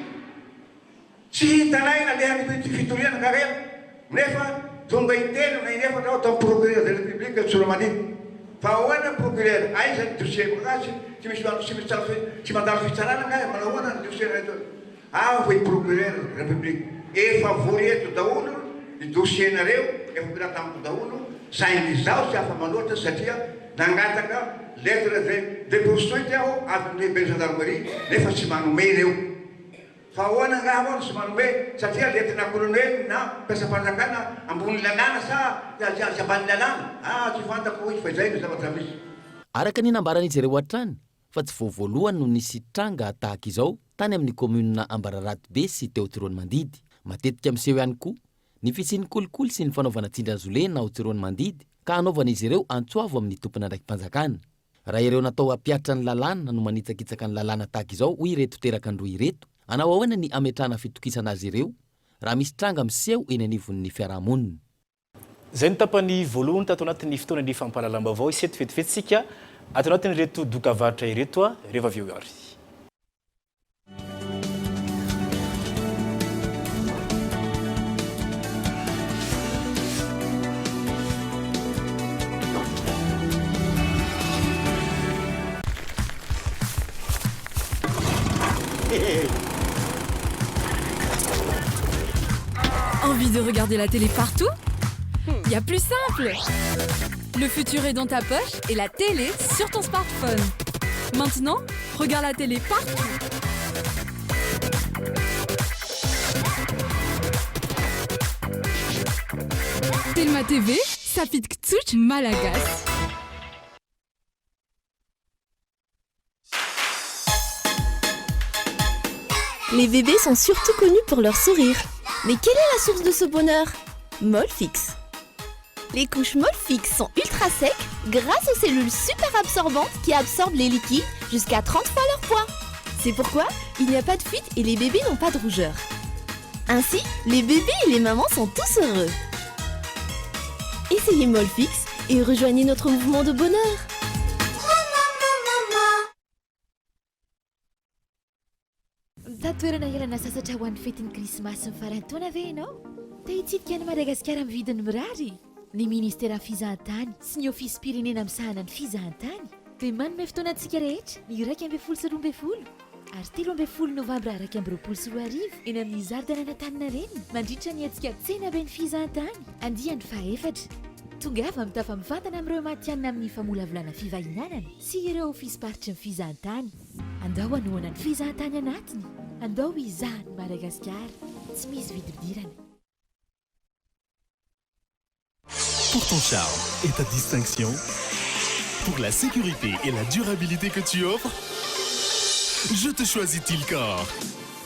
Tsy hitanay nandeha ny fitoriana karena nefa tonga intelo na inefatra ao atao procureur de la République Tsôlamangingina. Fa ahoana procureur aiza ny dossier makasy tsy mandalo fitsarana ngahy manahoana ny dossier reto. Hoy procureur de la République efa voreto daholo ny dossier nareo efa mpilatamiko daholo saingy izaho tsy afa manoatra satria nangataka lettre de poursuite aho avy ny lehibe gendarmerie nefa tsy manome ireo. Fa ahoana ngahy moa tsy manome satria lieutenant colonel na mpiasam-panjakana ambony lalàna sa tsy ambany lalàna. Tsy fantako hoy fa izay ny zavatra misy. Araka ny nambaran'izy ireo hatrany fa tsy voavoalohany no nisy tranga tahaka izao tany amin'ny commune Ambararaty sy teo Tsiroromandidy. Matetika miseho ihany koa ny fisian'ny kolikoly sy ny fanaovana tsindrazolena ao Tsiroromandidy ka anaovan'izy ireo antsoavo amin'ny tompona andraiki-panjakana. Raha ireo natao apiatra ny lalàna no manitsakitsaka ny lalàna tahaka izao hoy ireto teraka androy ireto, anao ahoana ny ametrahana fitokisana azy ireo raha misy tranga miseho eny anivon'ny fiarahamonina. Zay ny tapany voalohany tato anatin'ny fotoanan'ny fampalalam-baovao iseto fetifetitsika ato anatin' ireto dokavaratra ireto rehefa avy eo ary. Envie de regarder la télé partout? Y a plus simple! Le futur est dans ta poche et la télé sur ton smartphone. Maintenant, regarde la télé partout. Telma TV, Sapit Ktsuch Malagas. Les bébés sont surtout connus pour leur sourire. Mais quelle est la source de ce bonheur? Molfix. Les couches Molfix sont ultra secs grâce aux cellules super absorbantes qui absorbent les liquides jusqu'à 30 fois leur poids. C'est pourquoi il n'y a pas de fuite et les bébés n'ont pas de rougeur. Ainsi, les bébés et les mamans sont tous heureux. Essayez Molfix et rejoignez notre mouvement de bonheur. Toerana ialana sasatra ho an'ny fetin'ny krismasy ny farantaona ve ianao? Te hitsidika any Madagasikara amin'ny vidiny mirary? ny ministera fizahantany sy ny ofisy pirenena misahana ny fizahantany dia manome fotoana antsika rehetra ny 1 ary 13 novambra 2024 eny amin'ny zardana Antaninarenina mandritra ny hetsika tsena be ny fizahantany andiany faefatra. Tongava mitafamivantana amin'ireo matianina amin'ny famolavolana fivahinanana sy ireo ofisy paritry ny fizahantany. Andao anoana ny fizahantany anatiny, andao izahany Madagasikara, tsy misy vidividirana. Pour ton charme et ta distinction, pour la sécurité et la durabilité que tu offres, je te choisis Tilcor.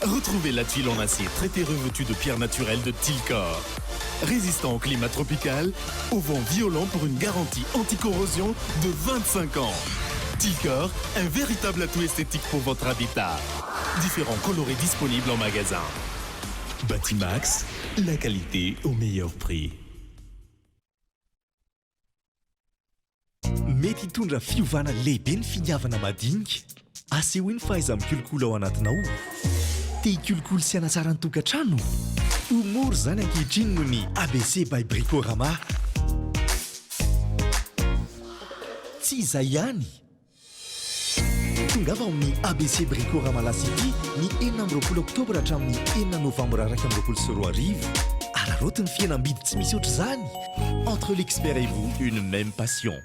Retrouvez la tuile en acier traité revêtue de pierres naturelles de Tilcor. Résistant au climat tropical, au vent violent pour une garantie anti-corrosion de 25 ans. Tilcor, un véritable atout esthétique pour votre habitat. Différents colorés disponibles en magasin. Batimax, la qualité au meilleur prix. Mety hitondra fiovana lehibe ny finiavana madinika. Asehoany fahaiza mikolokolo ao anatinao. Te hikolokolo sy hanatsara ny tokantrano. Ho mora zany ankehitriny noho ny ABC by Bricorama. Tsy izay ihany. Tongava amin'ny ABC Bricorama Lasity ny 4 oktobra hatramin'ny 4 novambra 2024. Araroty ny fihenam-bidy tsy misy ohatr' zany. Entre l'expert et vous, une même passion.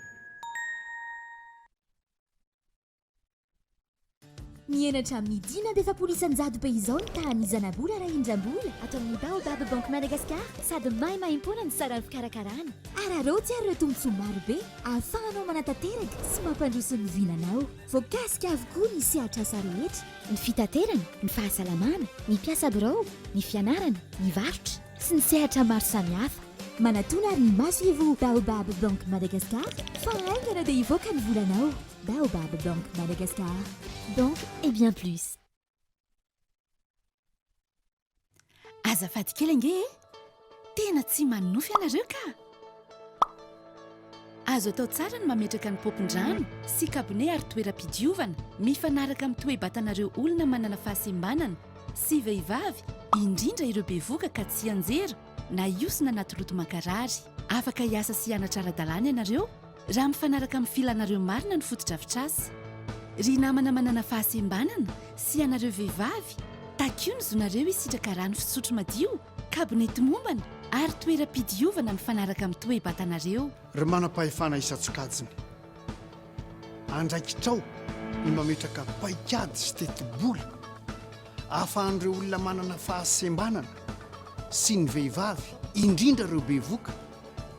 Mienatra amin'ny 10,9% be izao ny tahany izana-bola raha indram-bola atao amin'ny Baobab Bank Madagascar sady maimaimpona ny sarany fikarakarana. Araroty ary ireo tombontsoa maro be ahafahanao manatanteraka sy mampandroso ny vinanao. Voakasika avokoa ny sehatr'asa rehetra, ny fitaterana, ny fahasalamana, ny mpiasa birao, ny fianarana, ny varotra sy ny sehatra maro samihafa. Manatona ary ny maso-ivo Baobab Bank Madagascar fa aingana dia ivoaka ny volanao. Baobab Bank Madagascar. Banque et bien plus. Azafady kely ange tena tsy manofy ianareo ka. Azo atao tsara ny mametraka ny popon-drano sy kabone ary toeram-pidiovana mifanaraka amin'ny toe-batanareo olona manana fahasembanana sy vehivavy, indrindra ireo bevoka ka tsy anjera na iosina anaty loto mankarary. Afaka hiasa sy hianatra ara-dalàna ianareo raha mifanaraka amin'ny filanareo marina ny fotodrafitrasa. Ry namana manana fahasembanana sy ianareo vehivavy, takio ny zonareo hisitraka rano fisotro madio, kabonety mombana ary toeram-pidiovana mifanaraka amin'ny toe-batanareo. Ry manam-pahefana isan-tsokajiny, andraikitrao ny mametraka paikady sy teti-bola ahafahan'ireo olona manana fahasembanana sy ny vehivavy, indrindra ireo bevoka,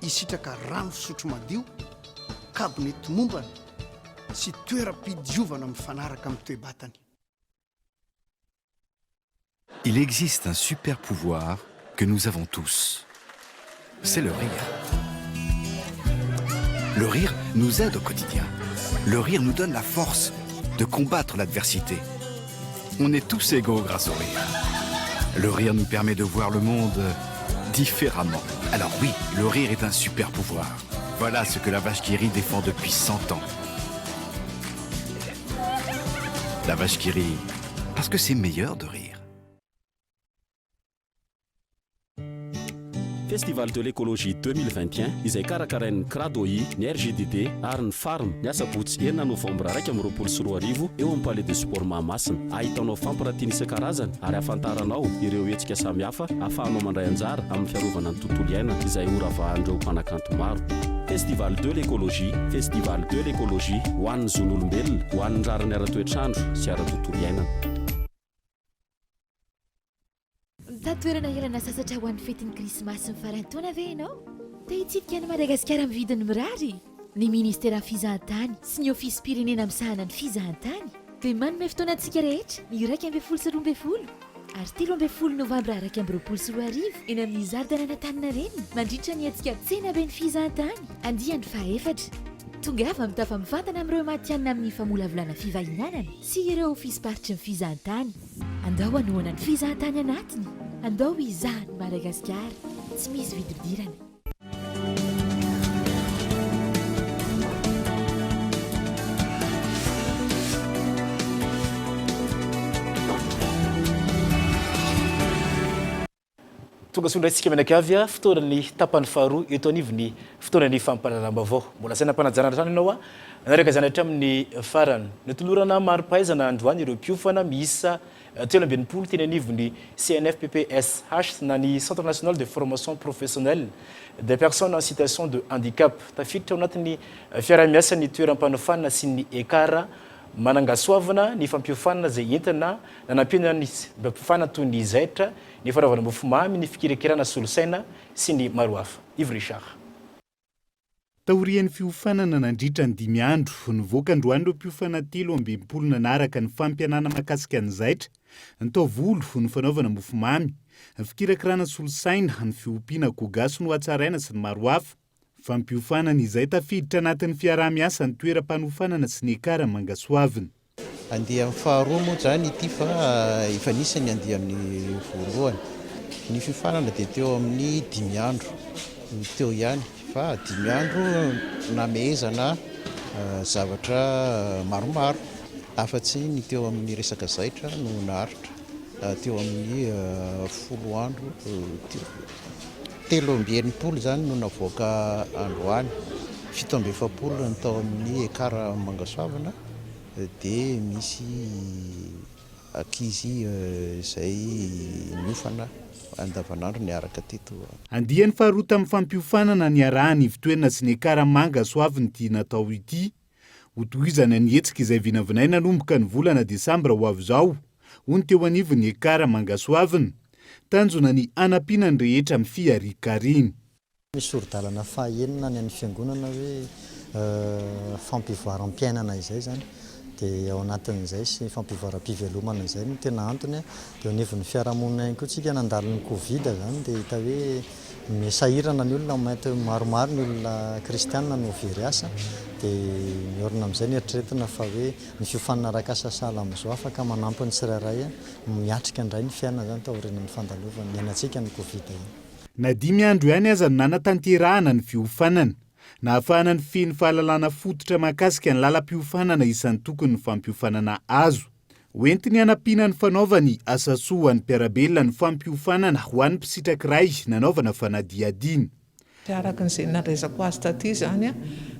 hisitraka rano fisotro madio, kabonety mombana sy toeram-pidiovana mifanaraka amin'ny toe-batany. Il existe un super pouvoir que nous avons tous. C'est le rire. Le rire nous aide au quotidien. Le rire nous donne la force de combattre l'adversité. On est tous égaux grâce au rire. Le rire nous permet de voir le monde différemment. Alors oui, le rire est un super pouvoir. Voilà ce que la vache qui rit défend depuis 100 ans. La vache qui rit, parce que c'est meilleur de rire. Festival de l'écologie 2021 izay karakarain'ny Cradoi, ny RGDD ary ny Farm ny asabotsy 9 novambra 2024 eo amin'ny Palais de Sport Mahamasina. Ahitanao fampirantiana isan-karazany ary ahafantaranao ireo hetsika samihafa ahafahanao mandray anjara amin'ny fiarovana ny tontolo iainana izay horavahan'ireo mpanakanto maro. Festival de l'écologie ho an'ny zon'olombelona, ho an'ny rariny ara-toetrandro sy ara-tontolo iainana. Tatoerana helana sasatra ho an'ny fetin'ny krismasy mifarantaona ve ianao? Te hitsidika any Madagasikara amin'ny vidiny mirary. Ny ministera fizahantany sy ny ofisy pirenena misahana ny fizahantany dia manome fotoana antsika rehetra ny 12 sy 12 ary 13 novambra 2024 eny amin'ny zardana Antaninarenina mandritra ny hetsika tsena be ny fizahantany andiany faefatra. Tongava mitafamivantana amin'ireo matianina amin'ny famolavolana fivahinanana sy ireo ofisy paritry ny fizahantany. Andao anoana ny fizahantany anatiny, andao izahany Madagasikara, tsy misy vidividirana. tonga sondraitsika menaka avy a fotoanany tapany faharoa eto anivony fotoanany fampahalalam-baovao mbola saina mpanajana trano ianao a naraka zany hatramin'ny farany nitolorana maro-pahaizana androany ireo mpiofana miisa telo amby enimpolo teny anivony CNFPPSH na ny Centre national de formation professionnelle des personnes en situation de handicap tafiditra ao anatin'ny fiarah-miasa ny toeram-panofanana sy ny ekara manangasoavana ny fampiofanana zay entina nanampiana ny mpiofana toy ny zaitra ny fanaovana mofomamy ny fikirakirana solosaina sy ny maro hafa. Yves Richard. Taorian'ny fiofanana nandritra ny 5 andro nivoaka androany ireo mpiofana 13 nanaraka ny fampianana mahakasika ny zaitra, ny taovolo ny fanaovana mofomamy, ny fikirakirana solosaina, ny fiompiana gogasy no hatsaraina sy ny maro hafa. Fampiofanana izay tafiditra anatin'ny fiarah-miasa ny toeram-panofanana sy ny ekara Mangasoavana. Andeha amin'ny faharoa moa zany ity fa efa nisy ny andeha amin'ny voalohany. Ny fiofanana dia teo amin'ny 5 andro teo ihany fa 5 andro namehezana zavatra maromaro afa-tsy ny teo amin'ny resaka zaitra no naharitra teo amin'ny 10 andro 7 zany no navoaka androany 7 ny tao amin'ny ekara Mangasoavana dia misy ankizy izay miofana andavanandro niaraka teto. Andiany faharoa tamin'ny fampiofanana niarahany ivitoerana sy ny ekara Mangasoavana ity natao ity. Hotohizana ny hetsika izay vinavinaina nanomboka ny volana Desambra ho avy izao. Hono teo anivony ekara Mangasoavana. Tanjona ny anampiana ny rehetra amin'ny fiarikariny. Misy soro-dalana fahaenina ny an'ny fiangonana hoe fampivoaram-piainana izay zany dia ao anatin'izay sy fampivoaram-pivelomana izay no tena antony dia anivon'ny fiarahamonina ihany koa tsika nandalo ny Covid zany dia hita hoe misahirana ny olona mainty maromaro ny olona kristianina no very asa dia miorina amin'izay ny eritreretina fa hoe ny fiofanana arak'asa sahala amin'izao afaka manampy ny tsirairay miatrika indray ny fiainana zany taorian'ny fandalovana ny ainatsika ny Covid iny. Na 5 andro ihany aza no nanatanterahana ny fiofanana. Nahafahana ny feny fahalalana fototra mahakasika ny lalam-piofanana isan'ny tokony ny fampiofanana azo. Hoentiny hanampiana ny fanaovany asasoan'ny mpiarabelona ny fampiofanana ho an'ny mpisitrakiray nanaovana fanadiadiana. Araka n'izay naresako azy taty zany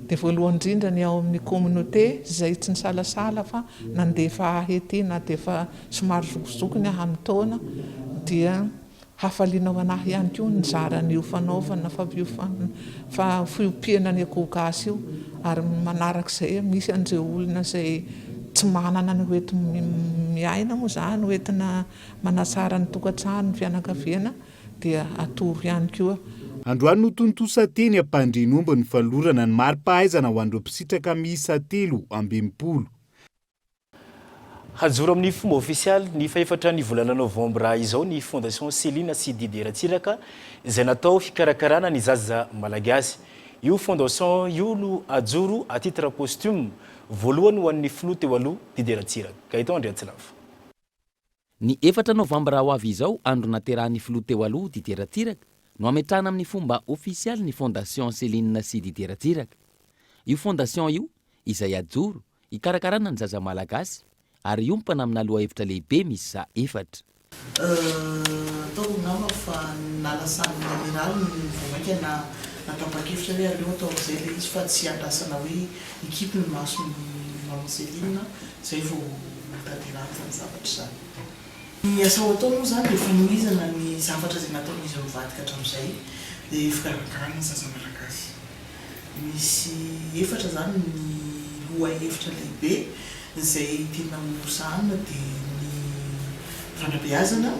dia voalohany indrindra ny ao amin'ny communauté izay tsy nisalasala fa nandefa ahety na dia fa somary zokizokony amin'ny taona dia hafaliana ho anahy ihany koa ny zaran'io fanaovana fa fiompiana ny akoho gasy io ary manarak'izay misy an'izay olona izay tsy manana ny hoeti miaina moa zany hoetina manatsara ny tokantrano ny fianakaviana dia atoro ihany koa. Androany no tontosa teny ampandrinomba ny falorana ny mari-pahaizana ho an'ireo mpisitraka miisa 13. Hajoro amin'ny fomba ofisialy ny faefatra ny volana novambra izao ny Fondation Céline sy Didier Ratsiraka izay natao hikarakarana ny zaza malagasy. Io fondation io no ajoro à titre posthume voalohany ho an'ny filoha teo aloha Didier Ratsiraka. Gaëtan Andriatsilava. Ny 4 novambra ho avy izao andro naterahan'ny filoha teo aloha Didier Ratsiraka no ametrahana amin'ny fomba ofisialy ny Fondation Céline sy Didier Ratsiraka. Io fondation io izay ajoro hikarakarana ny zaza malagasy ary iompana amina loha hevitra lehibe misy za 4. Tao nama fa nalasany amiral ny vomaika na natapakevitra hoe aleo atao izay le izy fa tsy andrasana hoe ekipe ny maso ny Maman Céline izay vao tadirahana ny zavatra zany. Ny asa atao moa zany dia fanomezana ny zavatra izay nataon'izy mivadika hatramin'izay dia fikarakarana ny zaza malagasy. Misy 4 zany ny loha hevitra lehibe izay tena hosanina dia ny fanabeazana,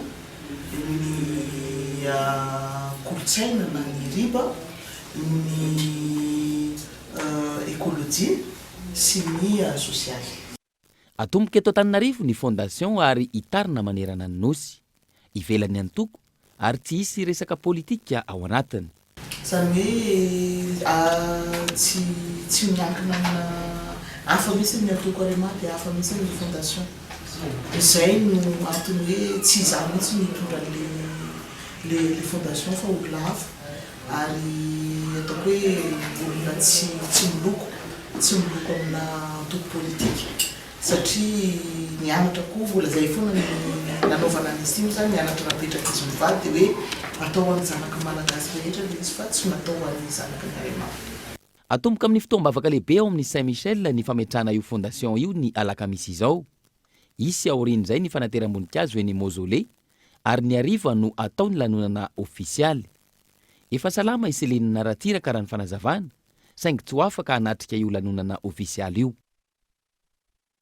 ny kolotsaina na ny riba, ny écologie sy ny sosialy. Atomboka eto Antananarivo ny fondation ary hitarina manerana ny nosy ivelany antoko ary tsy hisy resaka politika ao anatiny. Zany hoe tsy miankina amina hafa mihitsy ny atoko arema dia hafa mihitsy ny fondation. Izay no antony hoe tsy izaho mihitsy mitondra le fondation fa olona hafa ary ataoko hoe olona tsy miloko amina antoko politika. satria nianatra koa vola zay foana nanaovana an'izy ity zany nianatra napetraka izy mivady dia hoe atao amin'ny zanaka malagasy rehetra le izy fa tsy natao amin'ny zanaka ny arimana. Atomboka amin'ny fitoam-bavaka lehibe ao amin'ny Saint Michel ny fametrahana io fondation io ny alakamisy izao. Isy aorian'izay ny fanateram-boninkazo eny Mausolée ary ny hariva no atao ny lanonana ofisialy. Efa salama iselenina ratiraka raha ny fanazavana saingy tsy ho afaka hanatrika io lanonana ofisialy io.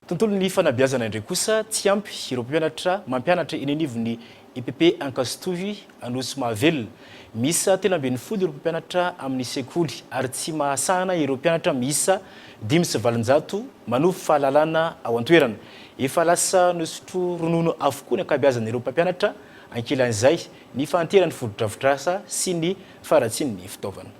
Tontolo ny fanabeazana indray kosa tsy ampy ireo mpampianatra mampianatra eny anivon'ny EPP Ankazotovy Anosy Mahavelona. Misa 70 ireo mpampianatra amin'ny sekoly ary tsy mahasahana ireo mpianatra misa 5,700 manovo fahalalana ao an-toerana. Efa lasa nosotro ronono avokoa ny ankabeazan'ireo mpampianatra ankilan'izay ny fahanterany fododrafitrasa sy ny faratsian'ny fitaovana.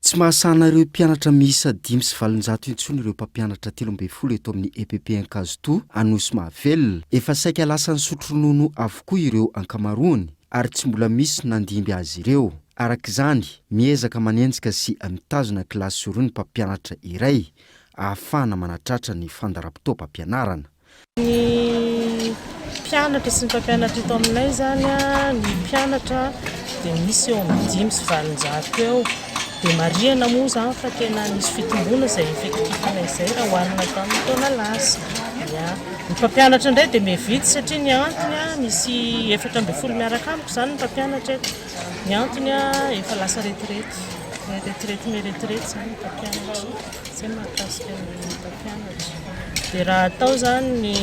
Tsy mahasahana ireo mpianatra miisa 5,700 intsony ireo mpampianatra 12 eto amin'ny EPP Ankazotoa Anosy Mahavelona. Efa saika lasa nisotro ronono avokoa ireo ankamaroany ary tsy mbola misy nandimby azy ireo. Arak'izany, miezaka manenjika sy mitazona kilasy roa ny mpampianatra iray ahafahana manatratra ny fandaraha-potoam-pampianarana. Ny mpianatra sy ny mpampianatra eto aminay zany ny mpianatra dia misy eo amin'ny 5,700 eo. Dia marihana moa zany fa tena nisy fitomboana izay effektifanay izay raha hoharina tamin'ny taona lasa. Ny mpampianatra indray dia mihavitsy satria ny antony misy 4 miaraka amiko zany ny mpampianatra eto. Ny antony efa lasa retirety miretirety zany ny mpampianatra. Izay mahakasika ny mpampianatra. Dia raha atao zany ny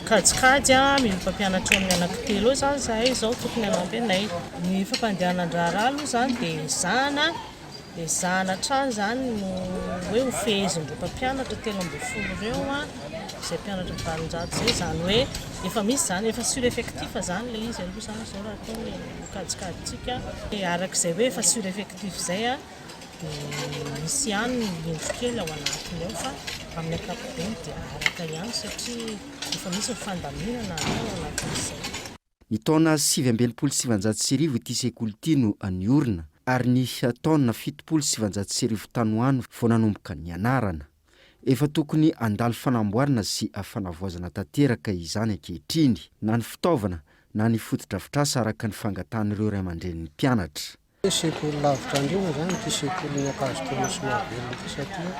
kajikajy mila mpampianatra amin'ny anankitelo eo zany zahay izao tokony hanampy anay. Ny fampandehanan-draharaha aloha zany dia zana trano zany no hoe ho fehezindreo mpampianatra 12 ireo izay mpianatra 700 zay zany hoe efa misy zany efa sureffectif zany le izy aloha zany zao raha atao le kajikajitsika arak'izay hoe efa sureffectif zay dia misy ihany indro kely ao anatiny ao fa amin'ny ankapobeny dia araka ihany satria efa misy fandaminana ao anatin'izay. Ny taona 7,700 ity sekoly ity no aniorina ary ny taona 7,700 tanoano vao nanomboka ny anarana. Efa tokony andalo fanamboarana sy fanavoazana tanteraka izany ankehitriny na ny fitaovana na ny fotodrafitrasa araka ny fangatan'ireo ray aman-dren'ny mpianatra. Sekoly lavitra andrina zany ity sekoly ny Ankazotoa Anosy Mahavelona ity satria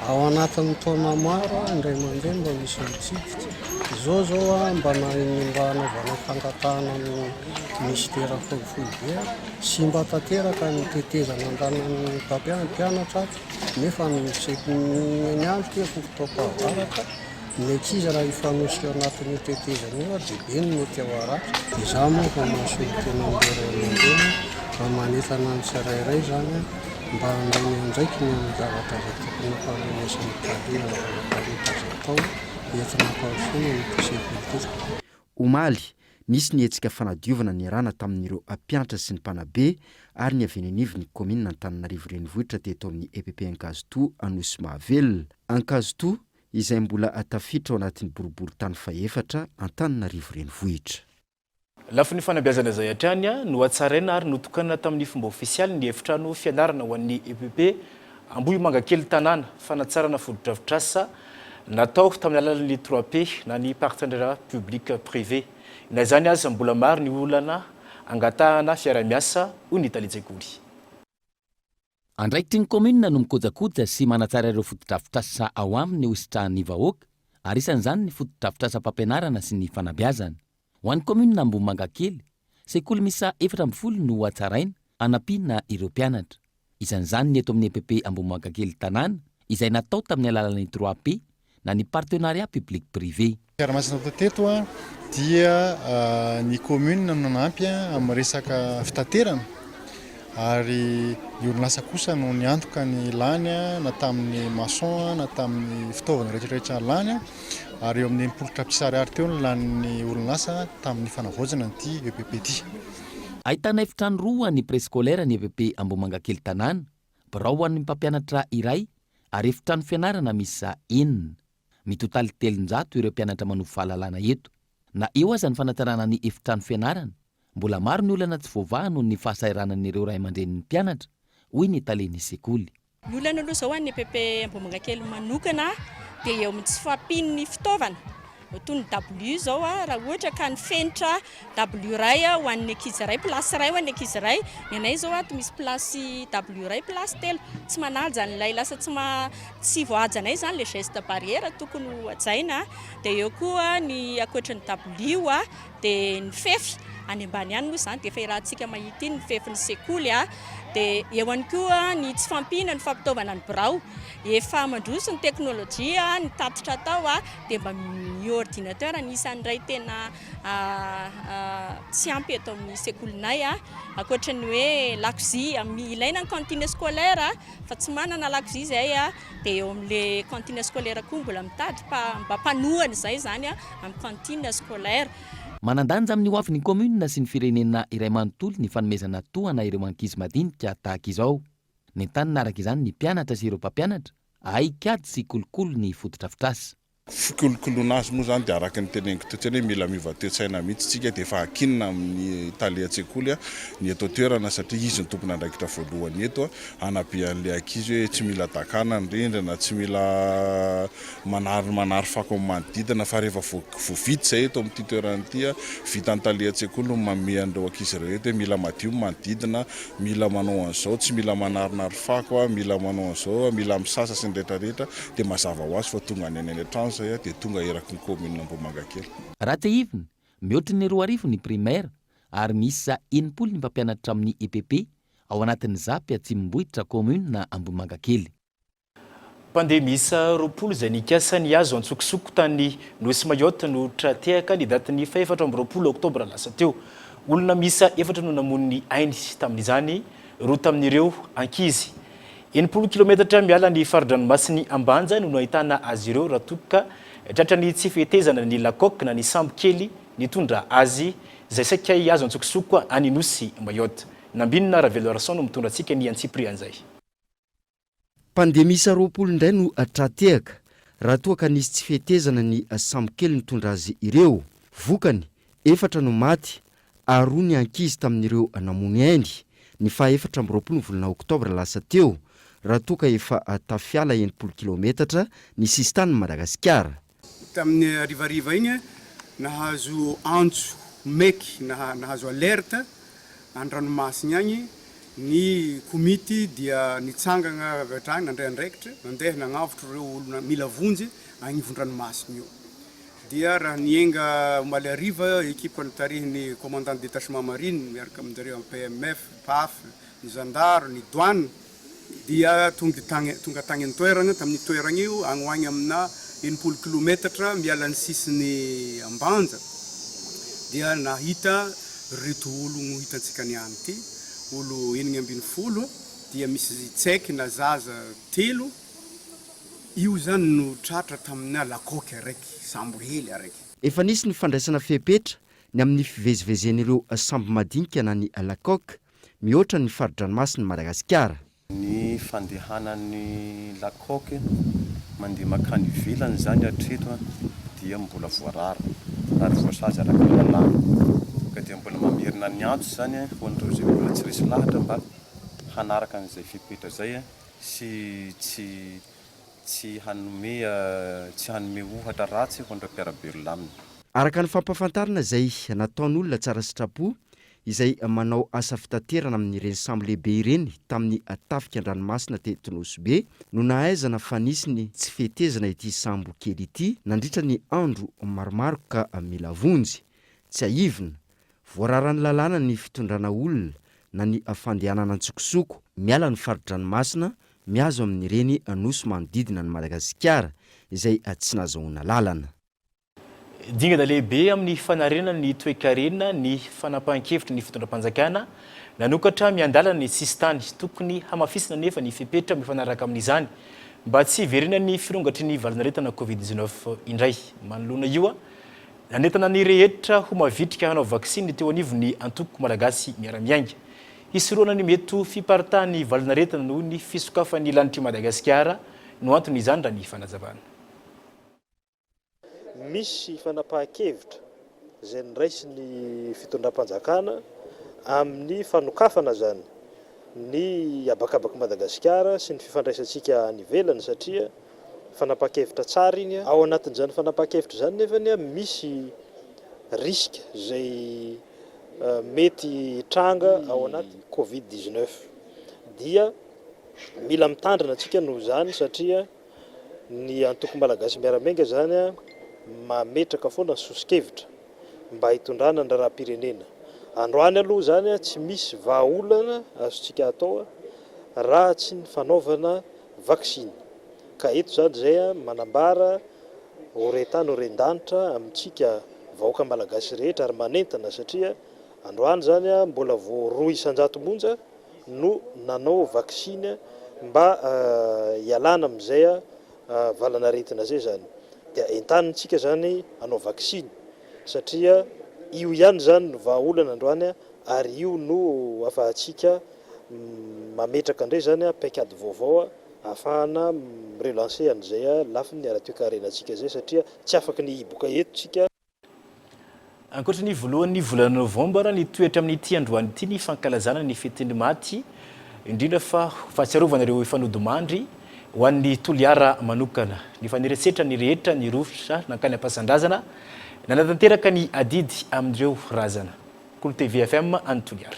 ao anatin'ny taona maro indray mandeha mba misy mitsidika. Zao mba hanaovana fangatahana ny ministera foibe sy mba tanteraka ny tetezana andanan'ny mpampianatra nefa ny andro dia fotoam-pahavaratra ny ankizy raha hifanosy anatin'ny tetezana io dia be ny mety ao aratra. Izaho moa fa mahasolotena mandeha mba manetana ny tsirairay zany mba andainy andraiky ny zavatra zay tokony fahamesan'ny taliana zay atao entina ampahafona ny sekoly. Omaly, nisy ny hetsika fanadiovana ny arana tamin'ireo mpianatra sy ny mpanabe ary ny avy eny anivon'ny komina Antananarivo renivohitra teto amin'ny EPP Ankazotoa Anosy Mahavelona. Ankazotoa izay mbola atafitra ao anatin'ny boribory tany fahefatra Antananarivo renivohitra. Lafo ny fanabeazana izay hatrany no hatsaraina ary notokana tamin'ny fomba ofisialy ny efitrano fianarana ho an'ny EPP Ambohimangakely tanàna fanatsarana fododrafitrasa natao tamin'ny alalan'ny 3P na ny partenariat public privé. Na izany aza mbola maro ny olana angatahana fiara-miasa ho ny talitsekoly. Andraikitry ny komuna no mikojakoja sy manatsara ireo fotodrafitrasa ao aminy hositrahan'ny vahoaka ary isan'izany ny fotodrafitrasa mpampianarana sy ny fanabeazana. Ho an'ny komuna Ambohimangakely, sekoly misa 40 no hatsaraina anampiana ireo mpianatra. Isan'izany ny eto amin'ny EPP Ambohimangakely tanàna izay natao tamin'ny alalan'ny 3P na ny partenariat public privé. Fiaramasina teto dia ny komuna nanampy amin'ny resaka fitaterana ary ny orinasa kosa no niantoka ny lany na tamin'ny maçon na tamin'ny fitaovana rehetrarehetra lany ary eo amin'ny 10 pisary ary teo ny lan'ny orinasa tamin'ny fanavaozana ity EPP ity. Ahitana efitrano roa ny préscolaire ny EPP Ambohimangakely tanàna, birao ho an'ny mpampianatra iray ary efitrano fianarana misa 4. Mitotaly 300 ireo mpianatra manovo fahalalana eto. Na eo aza ny fanatarana ny efitrano fianarana, mbola maro ny olana tsy voavaha noho ny fahasairanan'ireo ray aman-dren'ny mpianatra, hoy ny talen'ny sekoly. Ny olana aloha zao an'ny EPP Ambohimangakely manokana dia eo amin'ny tsy fampino ny fitaovana toy ny W zao raha ohatra ka ny fenitra W ray ho an'ny ankizy ray plasy ray ho an'ny ankizy ray, ny anay zao ato misy plasy W ray plasy telo, tsy manaja an'ilay lasa tsy voahaja anay zany le geste barrière tokony ho hajaina. Dia eo koa ny ankoatra ny W dia ny fefy any ambany any moa zany dia efa irahantsika mahita iny ny fefin'ny sekoly dia eo any koa ny tsy fampina ny fampitaovana ny birao, efa mandroso ny teknôlôjia ny tatitra atao dia mba ny ordinateur anisan'ny ray tena tsy ampy eto amin'ny sekolinay ankoatra ny hoe lakozia ilaina ny cantine scolaire fa tsy manana lakozia zay dia eo amin'le cantine scolaire koa mbola mitady mba mpanohana izay zany amin'ny cantine scolaire. Manandanja amin'ny hoafin'ny commune sy ny firenena iray manontolo ny fanomezana tohana ireo ankizy madinika tahaka izao. Ny tany naraka izany ny mpianatra sy ireo mpampianatra aikady sy kolokolo ny fotodrafitrasa. Fikolokoloana azy moa zany dia araka ny teneniko teo hoe mila miova toe-tsaina mihitsy tsika dia efa hakinina amin'ny talia an-tsekoly ny eto toerana satria izy ny tompony andraikitra voalohany eto hanabean'ilay ankizy hoe tsy mila dakana ny rindrina, tsy mila manary fako amin'ny manodidina fa rehefa voavita izay eto amin'ity toerana ity vita ny talia an-tsekoly no manome an'ireo ankizy rehetra hoe mila madio manodidina, mila manao an'izao, tsy mila manarinary fako, mila manao an'izao, mila misasa sy ny rehetrarehetra dia mazava ho azy fa tonga any any an-trano dia tonga eraky ny commune Ambohimangakely. Raha tehivina, mihoatra ny 2 ny primaire ary misy 9 ny mpampianatra amin'ny EPP ao anatin'ny Zapy Atsimimbohitra commune na Ambohimangakely. Pandemisa 20 izay nikasa ny azo antsokosoko tany Nosy Mayotte no tratehaka ny datin'ny 24 oktobra lasa teo. Olona misa 4 no namon'ny ainy tamin'izany, 2 tamin'ireo ankizy. 80 kilometatra miala ny faridranomasiny Ambanja no nahitana azy ireo raha toka tratrany tsy fetezana ny lakôka na ny sambo kely nitondra azy izay saika azo antsokosoko any Nosy Mayotte. Nambinina Ravelorson no mitondra antsika ny Antsipri an'izay. Pandemisa 20 indray no tratehaka raha toa ka nisy tsy fetezana ny sambo kely nitondra azy ireo. Vokany 4 no maty ary 2 ny ankizy tamin'ireo namony ainy ny 24 volana oktobra lasa teo. Raha toka efa tafiala 80 kilometatra ny sistany Madagasikara. Tamin'ny arivariva iny nahazo antso meky nahazo alerte an-dranomasina agny ny komity dia nitsangana avy hatrany nandray andraikitra nandeha nagnavotro ireo olona mila vonjy agnivon-dranomasina io. Dia raha nienga omaly ariva ekipa nitarihiny commandant de détachement marine miaraka aminjareo PMF, PAF, ny zandaro, ny douane dia tonga tany ny toerana tamin'ny toerana io agny ho agny amina 80 kilometatra miala ny sisiny Ambanja dia nahita reto olo hitantsika niany ity olo 970 dia misy tseky na zaza 3 io zany no tratra tamin'ny lakôka araiky sambo hely araiky. Efa nisy ny fandraisana fepetra ny amin'ny fivezivezen'ireo sambo madinika na ny lakôka mihoatra ny faridranomasiny Madagasikara. Ny fandehanan'ny lakôka mandeha makany ivelany zany hatreto dia mbola voarara ary voasazy araka lalàna ka dia mbola mamerina ny antso zany ho an'ireo zay mbola tsy resy lahatra mba hanaraka an'izay fepetra zay sy tsy hanome ohatra ratsy ho an'ireo mpiara-belona aminy. Araka ny fampafantarana izay nataon'olona tsara sitrapo izay manao asa fitaterana amin'ireny sambo lehibe ireny tamin'ny tafika an-dranomasina teto Nosy no nahaizana fa nisy ny tsy fetezana ity sambo kely ity nandritra ny andro maromaro ka mila vonjy. Tsy aivina, voararany lalàna ny fitondrana olona na ny fandehanana antsokosoko miala ny faridranomasina miazo amin'ireny nosy manodidina ny Madagasikara izay tsy nahazoana lalana. Dingana lehibe amin'ny fanarenana ny toe-karena ny fanapahan-kevitra ny fitondram-panjakana nanokatra miandalana ny sistany tokony hamafisina nefa ny fepetra mifanaraka amin'izany mba tsy hiverina ny firongatry ny valanaretana Covid-19 indray. Manoloana io nanetana ny rehetra ho mavitrika hanao vaksiny teo anivony antoko malagasy miara-miainga. Hisoroana ny mety fiparitahan'ny valanaretana noho ny fisokafan'ny lanitry Madagasikara no antony izany raha ny fanazavana. Misy fanapahan-kevitra izay niraisy ny fitondram-panjakana amin'ny fanokafana zany ny abakabaka Madagasikara sy ny fifandraisantsika any ivelany satria fanapa-kevitra tsara iny ao anatin'izany fanapa-kevitra zany nefany misy risque zay mety tranga ao anaty Covid-19 dia mila mitandrina antsika noho zany satria ny antoko malagasy miaramenga zany mametraka foana sosikevitra mba hitondrana ny rahapirenena. Androany aloha zany tsy misy vahaolana azontsika atao raha tsy ny fanaovana vaksiny. Ka eto zany zay manambara horetany horendanitra amintsika vahoaka malagasy rehetra ary manentana satria androany zany mbola vo 200 monja no nanao vaksiny mba ialana amizay valana retina zay zany. Dia entanintsika zany anao vaksiny satria io ihany zany no vahaolana androany ary io no afahantsika mametraka ndray zany paikady vaovao afahana relancer an'izay lafiny ara-toe-karenantsika zay satria tsy afaka ny iboka eto tsika. Ankoatra ny voalohany volana novambra ny toetra amin'ity androany ity ny fankalazana ny fetiny maty indrindra fa fahatsiarovana ireo fanodimandry ho an'ny toliara manokana. Ny faneresetra ny rehetra ny rovitra nankany ampasandrazana nanatanteraka ny adidy amin'ireo razana. Kolo TV FM any toliara.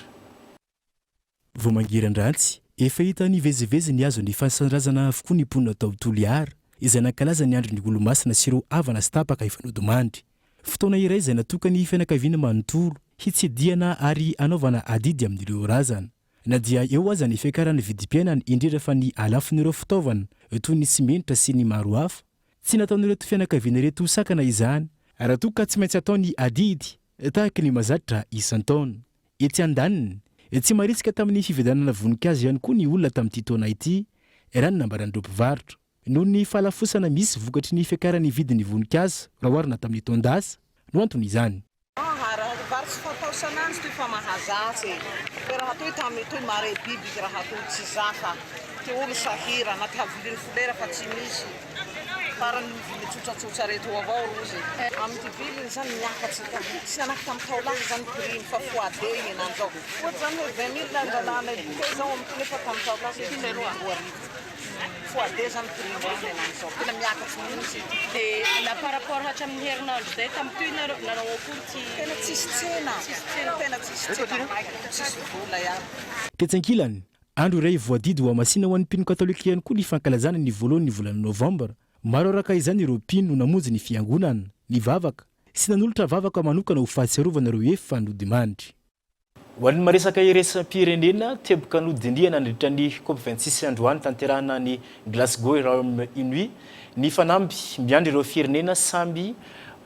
Voamangiran-drantsy efa hita ny vezivezy ny azo ny fahasandrazana avokoa ny mponina tao toliara izay nankalaza ny andro ny olomasina sy ireo avana sy tapaka ifanodimandry. Fotoana iray izay natokany fianakaviana manontolo hitsidiana ary anaovana adidy amin'ireo razana. Na dia eo aza ny fiakarany vidim-piainany indrindra fa ny alafin'ireo fitaovana toy ny simenitra sy ny maro hafa tsy nataon'ireto fianakaviana ireto sakana izany raha toa ka tsy maintsy atao ny adidy tahaka ny mazatra isan-taona. Etsy andaniny tsy maritsika tamin'ny fividanana voninkazo ihany koa ny olona tamin'ity taona ity raha ny nambaran'ireo mpivarotra noho ny fahalafosana misy vokatry ny fiakarany vidin'ny voninkazo raha oharina tamin'ny taon-dasa no antony izany. Varotsy fatao sanandro toy fa mahazatsy fa raha toy tamin'ny toy mare biby raha toy tsy zaka ty olo sahira na ty haviliny folera fa tsy misy farany mivily tsotratsotsa reto avao rozy amin'ny viliny zany miakatsika tsy anaky tamin'ny taolahy zany prix fa foade henan'izao ohatsy zany hoe 20 000 landalana zao amin'ny nefa tamin'ny taolahy ty foade zany prix henan'izao tena miakatsy mihitsy. Dia par rapport hatramin'ny herinandro zay tamin'ny toy nanao akory tsy tena tsisy tsena tena tsisy tsena tsisy vola ihany. Ketsankilany andro iray voadidy ho amasina ho an'ny mpino katolika ihany koa ny fankalazana ny voalohany ny volana novambra. Maro araka izany ireo mpino no namonjy ny fiangonana, ny vavaka sy nanolotra vavaka manokana ho fahatsiarovana ireo efa fanodimandry. Ho an'ny maresaka iraisam-pirenena teboka nodiniana nandritra ny COP26 androany tanterahana ny Glasgow Royaume-Uni ny fanamby miandry ireo firenena samby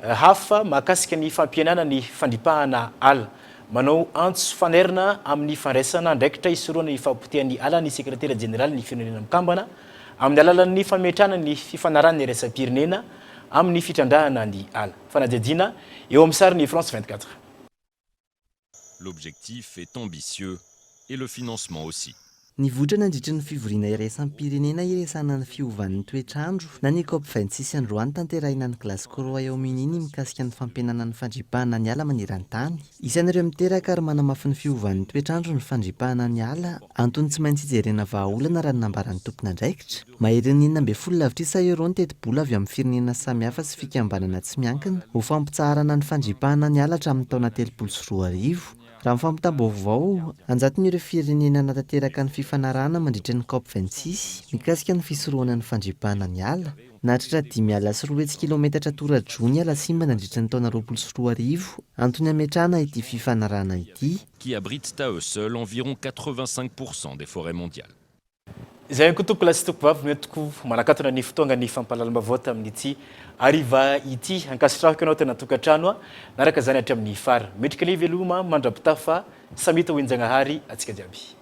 hafa mahakasika ny fampihenana ny fandripahana ala. Manao antso fanerina amin'ny fandraisana ndraikitra isoroana ny fampotehany ala ny sekretera jeneraly ny firenena mikambana amin'ny alalan'ny fametrahana ny fifanarahana iraisam-pirenena amin'ny fitrandrahana ny ala. Fanadihadiana eo amin'ny sary ny France 24. L'objectif est ambitieux et le financement aussi. Ny votra nandritra ny fivoriana iraisam-pirenena iresana ny fiovan'ny toetrandro na ny COP26 androany tanterahina ny Glasgow Royaume-Uni ny mikasika ny fampihenana ny fandripahana ny ala maneran-tany. Isan'ireo miteraka ary manamafy ny fiovan'ny toetrandro ny fandripahana ny ala antony tsy maintsy hijerena vahaolana raha ny nambaran'ny tompon'andraikitra. Mahery ny 14 euro ny teti-bola avy amin'ny firenena samihafa sy fikambanana tsy miankina ho fampitsaharana ny fandripahana ny ala hatramin'ny taona 2020. Raha mifampitam-baovao anjatin'ireo firenena natateraka ny fifanarahana mandritra ny COP26 mikasika ny fisorohana ny fandripahana ny ala nahatratra 5.3 kilometatra tora-drony ala simba nandritra ny taona 2020 antony ametrahana ity fifanarahana ity. Qui abritent à eux seuls environ 85% des forêts mondiales. Izay ko toko lasy toko vavy mety ko manakatona ny fotoanga ny fampalalama amin'ity ariva ity ankasitrahako ianao tena tokantrano naraka zany hatramin'ny fara metrika ny veloma mandrapitafa samita ho injanahary atsika jiaby.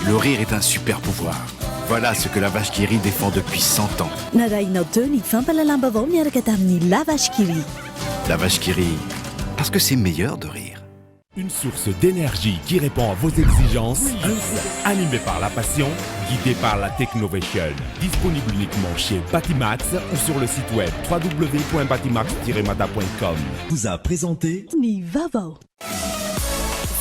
Le rire est un super pouvoir. Voilà ce que la vache qui rit défend depuis 100 ans. La vache qui rit, parce que c'est meilleur de rire. Une source d'énergie qui répond à vos exigences. Un groupe animé par la passion, guidé par la technovation. Disponible uniquement chez Batimax ou sur le site web www.batimax-mata.com. Vous a présenté Nivavo.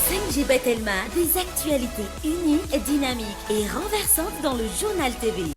5G Batelma, des actualités uniques, dynamiques et renversantes dans le journal TV.